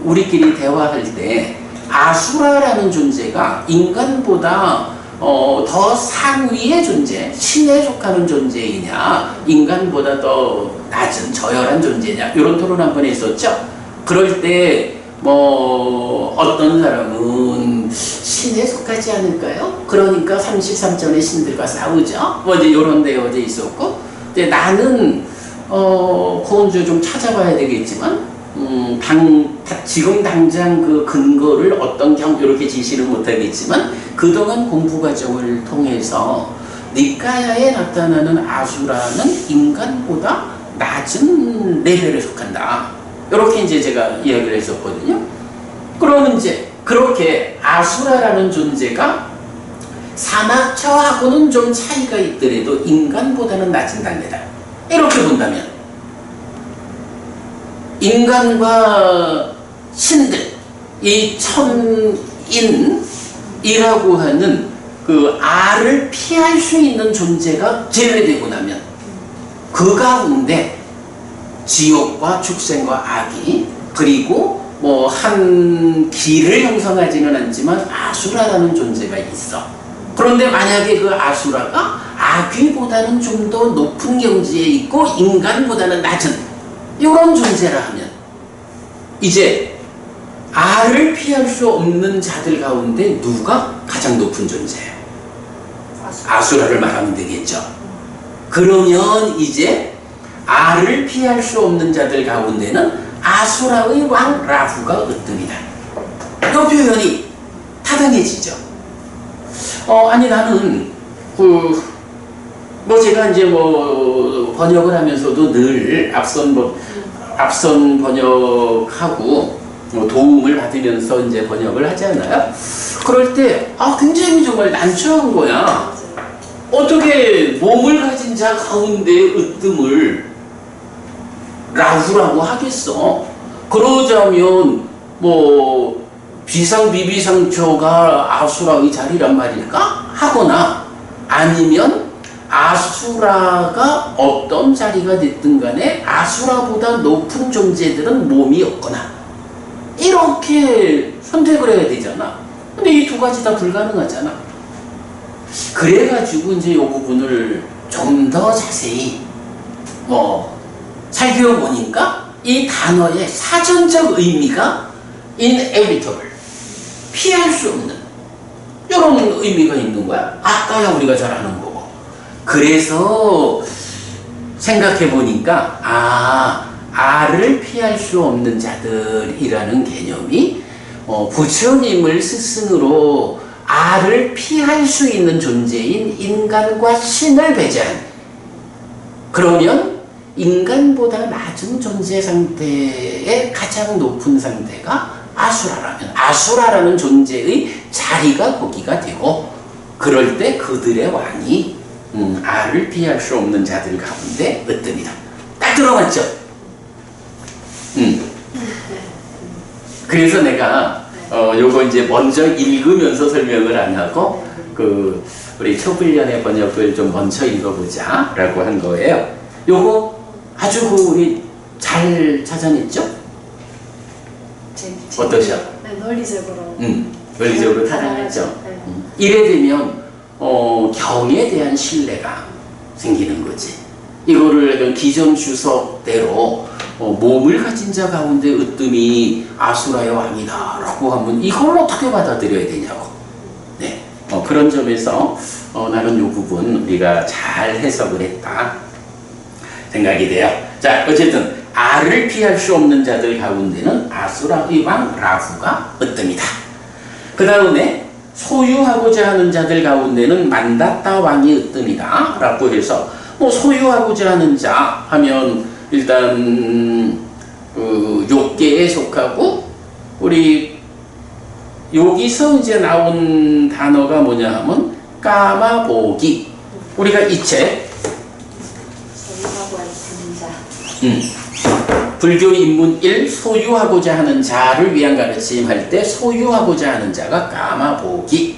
우리끼리 대화할 때 아수라라는 존재가 인간보다 더 상위의 존재, 신에 속하는 존재이냐, 인간보다 더 낮은 저열한 존재냐, 이런 토론 한 번 했었죠. 그럴 때 어떤 사람은 신에 속하지 않을까요? 그러니까 33전의 신들과 싸우죠. 이제 이런 데 어제 있었고, 근데 나는 그건 좀 찾아봐야 되겠지만, 지금 당장 그 근거를 어떤 경우 이렇게 제시를 못하겠지만, 그동안 공부 과정을 통해서 니까야에 나타나는 아수라는 인간보다 낮은 레벨에 속한다. 이렇게 이제 제가 이야기를 했었거든요. 그러면 이제 그렇게 아수라라는 존재가 산악처하고는 좀 차이가 있더라도 인간보다는 낮은 단계다. 이렇게 본다면 인간과 신들, 이 천인이라고 하는 그 알을 피할 수 있는 존재가 제외되고 나면 그 가운데 지옥과 축생과 악이, 그리고 한 길을 형성하지는 않지만 아수라라는 존재가 있어. 그런데 만약에 그 아수라가 아귀보다는 좀 더 높은 경지에 있고 인간보다는 낮은 이런 존재라 하면, 이제 알을 피할 수 없는 자들 가운데 누가 가장 높은 존재예요? 아수라를 말하면 되겠죠. 그러면 이제 알을 피할 수 없는 자들 가운데는 아수라의 왕 라후가 으뜸이다. 이 표현이 타당해지죠. 아니 나는 제가 이제 번역을 하면서도 늘 앞선 번역하고 도움을 받으면서 이제 번역을 하잖아요. 그럴 때 굉장히 정말 난처한 거야. 어떻게 몸을 가진 자 가운데 으뜸을 라후라고 하겠어? 그러자면 비상비비상처가 아수라의 자리란 말일까? 하거나 아니면 아수라가 어떤 자리가 됐든 간에 아수라보다 높은 존재들은 몸이 없거나 이렇게 선택을 해야 되잖아. 근데 이 두 가지 다 불가능하잖아. 그래가지고 이제 이 부분을 좀 더 자세히 살펴보니까 이 단어의 사전적 의미가 inevitable, 피할 수 없는 이런 의미가 있는 거야. 아까야 우리가 잘 아는 거고. 그래서 생각해보니까 알을 피할 수 없는 자들이라는 개념이 부처님을 스승으로 알을 피할 수 있는 존재인 인간과 신을 배제한, 그러면 인간보다 낮은 존재 상태의 가장 높은 상태가 아수라라면 아수라라는 존재의 자리가 거기가 되고, 그럴 때 그들의 왕이 알을 피할 수 없는 자들 가운데 으뜸이다. 딱 들어맞죠? 그래서 내가 요거 이제 먼저 읽으면서 설명을 안 하고 우리 초불련의 번역을 좀 먼저 읽어보자 라고 한 거예요. 요거 아주 우리 잘 찾아냈죠? 어떠셔? 네, 논리적으로. 논리적으로 타당하죠. 이래 되면 경에 대한 신뢰가 생기는 거지. 이거를 기존 주석대로 몸을 가진 자 가운데 으뜸이 아수라의 왕이다 라고 하면 이걸 어떻게 받아들여야 되냐고. 네. 그런 점에서 나는 이 부분 우리가 잘 해석을 했다 생각이 돼요. 자, 어쨌든 알을 피할 수 없는 자들 가운데는 아수라의 왕 라후가 으뜸이다. 그 다음에 소유하고자 하는 자들 가운데는 만다타 왕이 으뜸이다 라고 해서 소유하고자 하는 자 하면 일단 욕계에 속하고, 우리 여기서 이제 나온 단어가 뭐냐 하면 까마보기. 우리가 이 책 소유하고 있는 자. 불교 입문 1 소유하고자 하는 자를 위한 가르침 할 때 소유하고자 하는 자가 까마보기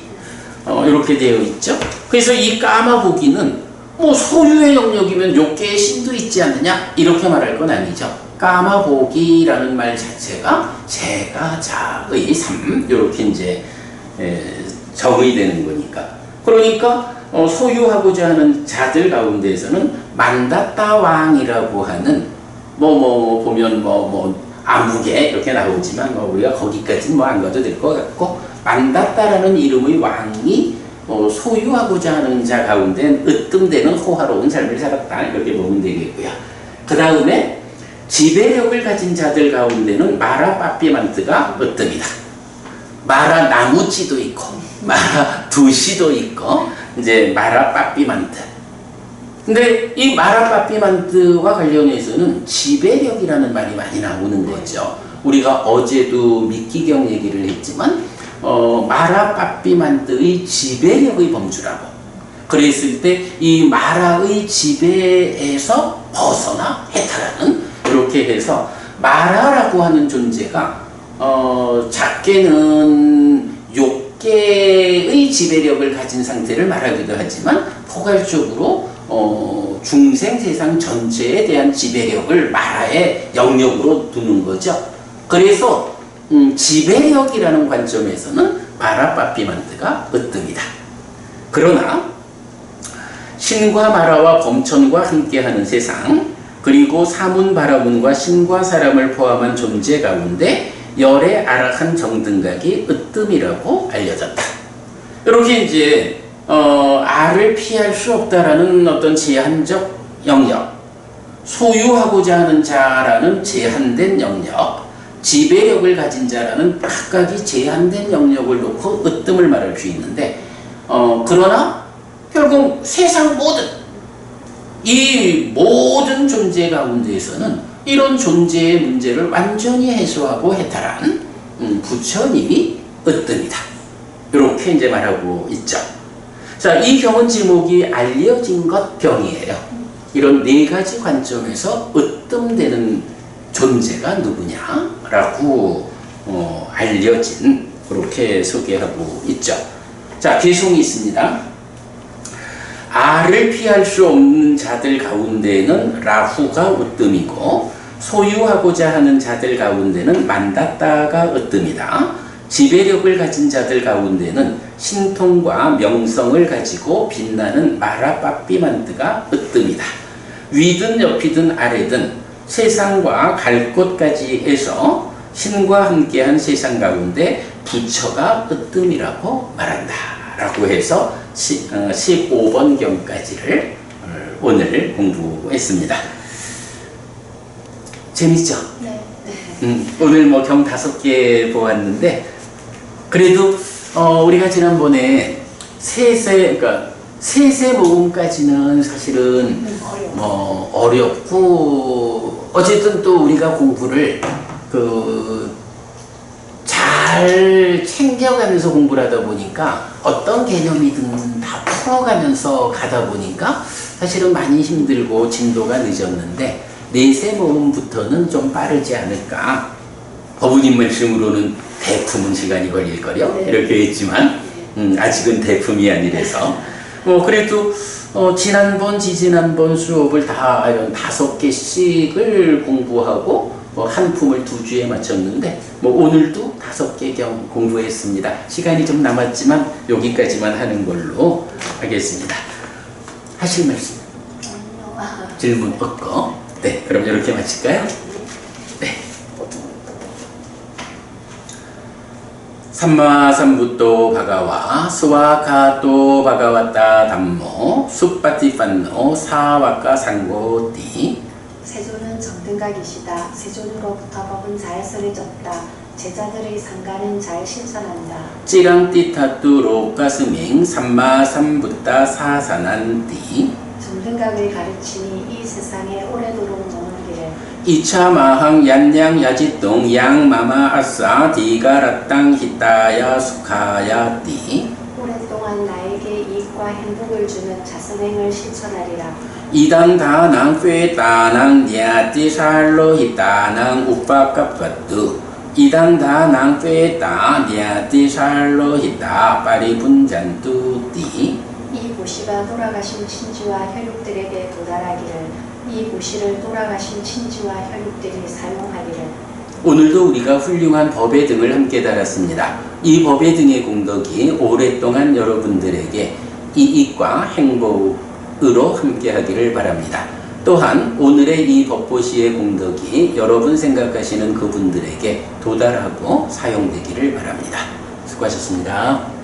이렇게 되어 있죠. 그래서 이 까마보기는 뭐 소유의 영역이면 욕계의 신도 있지 않느냐 이렇게 말할 건 아니죠. 까마보기라는 말 자체가 제가 자의 삶 이렇게 이제 정의되는 거니까. 그러니까 소유하고자 하는 자들 가운데에서는 만다따 왕이라고 하는 보면 아무개 이렇게 나오지만 우리가 거기까지는 안 가도 될 것 같고, 만다따라는 이름의 왕이 소유하고자 하는 자 가운데 으뜸되는 호화로운 삶을 살았다 이렇게 보면 되겠고요. 그 다음에 지배력을 가진 자들 가운데는 마라 빠삐만트가 으뜸이다. 마라 나무찌도 있고 마라 두시도 있고 이제 마라 빠삐만트. 근데 이 마라 빠삐만트와 관련해서는 지배력이라는 말이 많이 나오는 거죠. 우리가 어제도 미끼경 얘기를 했지만 마라 빠삐만트의 지배력의 범주라고. 그랬을 때 이 마라의 지배에서 벗어나 해탈하는 이렇게 해서 마라라고 하는 존재가 작게는 욕계의 지배력을 가진 상태를 말하기도 하지만 포괄적으로 중생 세상 전체에 대한 지배력을 마라의 영역으로 두는 거죠. 그래서 지배력이라는 관점에서는 마라 빠삐만트가 으뜸이다. 그러나 신과 마라와 범천과 함께하는 세상, 그리고 사문 바라문과 신과 사람을 포함한 존재 가운데 열의 아락한 정등각이 으뜸이라고 알려졌다. 이렇게 이제 알을 피할 수 없다라는 어떤 제한적 영역, 소유하고자 하는 자라는 제한된 영역, 지배력을 가진 자라는 각각이 제한된 영역을 놓고 으뜸을 말할 수 있는데, 그러나 결국 세상 이 모든 존재 가운데에서는 이런 존재의 문제를 완전히 해소하고 해탈한 부처님이 으뜸이다. 이렇게 이제 말하고 있죠. 자, 이 경은 제목이 알려진 것 병이에요. 이런 네 가지 관점에서 으뜸되는 존재가 누구냐라고 알려진, 그렇게 소개하고 있죠. 자, 개송이 있습니다. 알을 피할 수 없는 자들 가운데는 라후가 으뜸이고, 소유하고자 하는 자들 가운데는 만다따가 으뜸이다. 지배력을 가진 자들 가운데는 신통과 명성을 가지고 빛나는 마라 빠삐만트가 으뜸이다. 위든 옆이든 아래든 세상과 갈 곳까지 해서 신과 함께한 세상 가운데 부처가 으뜸이라고 말한다 라고 해서 15번 경까지를 오늘 공부했습니다. 재밌죠? 네. 오늘 경 5개 보았는데, 그래도 우리가 지난번에 그러니까 세세 모음까지는 사실은 어렵고, 어쨌든 또 우리가 공부를 잘 챙겨가면서 공부를 하다 보니까 어떤 개념이든 다 풀어가면서 가다 보니까 사실은 많이 힘들고 진도가 늦었는데, 네세 모음부터는 좀 빠르지 않을까. 어부님 말씀으로는 대품은 시간이 걸릴거려 이렇게 했지만 아직은 대품이 아니라서 그래도 지난번 지지난번 수업을 다 5개씩을 공부하고 한 품을 2주에 마쳤는데 오늘도 5개 경 공부했습니다. 시간이 좀 남았지만 여기까지만 하는 걸로 하겠습니다. 하실 말씀? 질문 없고. 네, 그럼 이렇게 마칠까요? 네. 삼마삼부토 바가와 스와카토 바가와타 담모 숫바티판노 사와카 상고띠. 세존은 정등각이시다. 세존으로부터 법은 잘 설해졌다. 제자들의 상가는 잘 신선한다. 찌랑띠타뚜 로가스밍 삼마삼부타 사산한띠. 정등각의 가르침이 이 세상에 오래도록 머물기를. 이차마항 얀양 야지똥 양마마 아싸 디가라땅 히타야 수카야 띠. 오랫동안 나에게 이익과 행복을 주는 자선행을 실천하리라. 이당 다낭 쇠 다낭 니아지 살로 히다낭 우빠까빠뚜 이당 다낭 쇠 다 니아지 살로 히다 빠리 분잔뚜띠 이 보시가 돌아가신 친지와 혈육들에게 도달하기를, 이 보시를 돌아가신 친지와 혈육들이 사용하기를. 오늘도 우리가 훌륭한 법의 등을 함께 달았습니다. 이 법의 등의 공덕이 오랫동안 여러분들에게 이익과 행복으로 함께 하기를 바랍니다. 또한 오늘의 이 법보시의 공덕이 여러분 생각하시는 그분들에게 도달하고 사용되기를 바랍니다. 수고하셨습니다.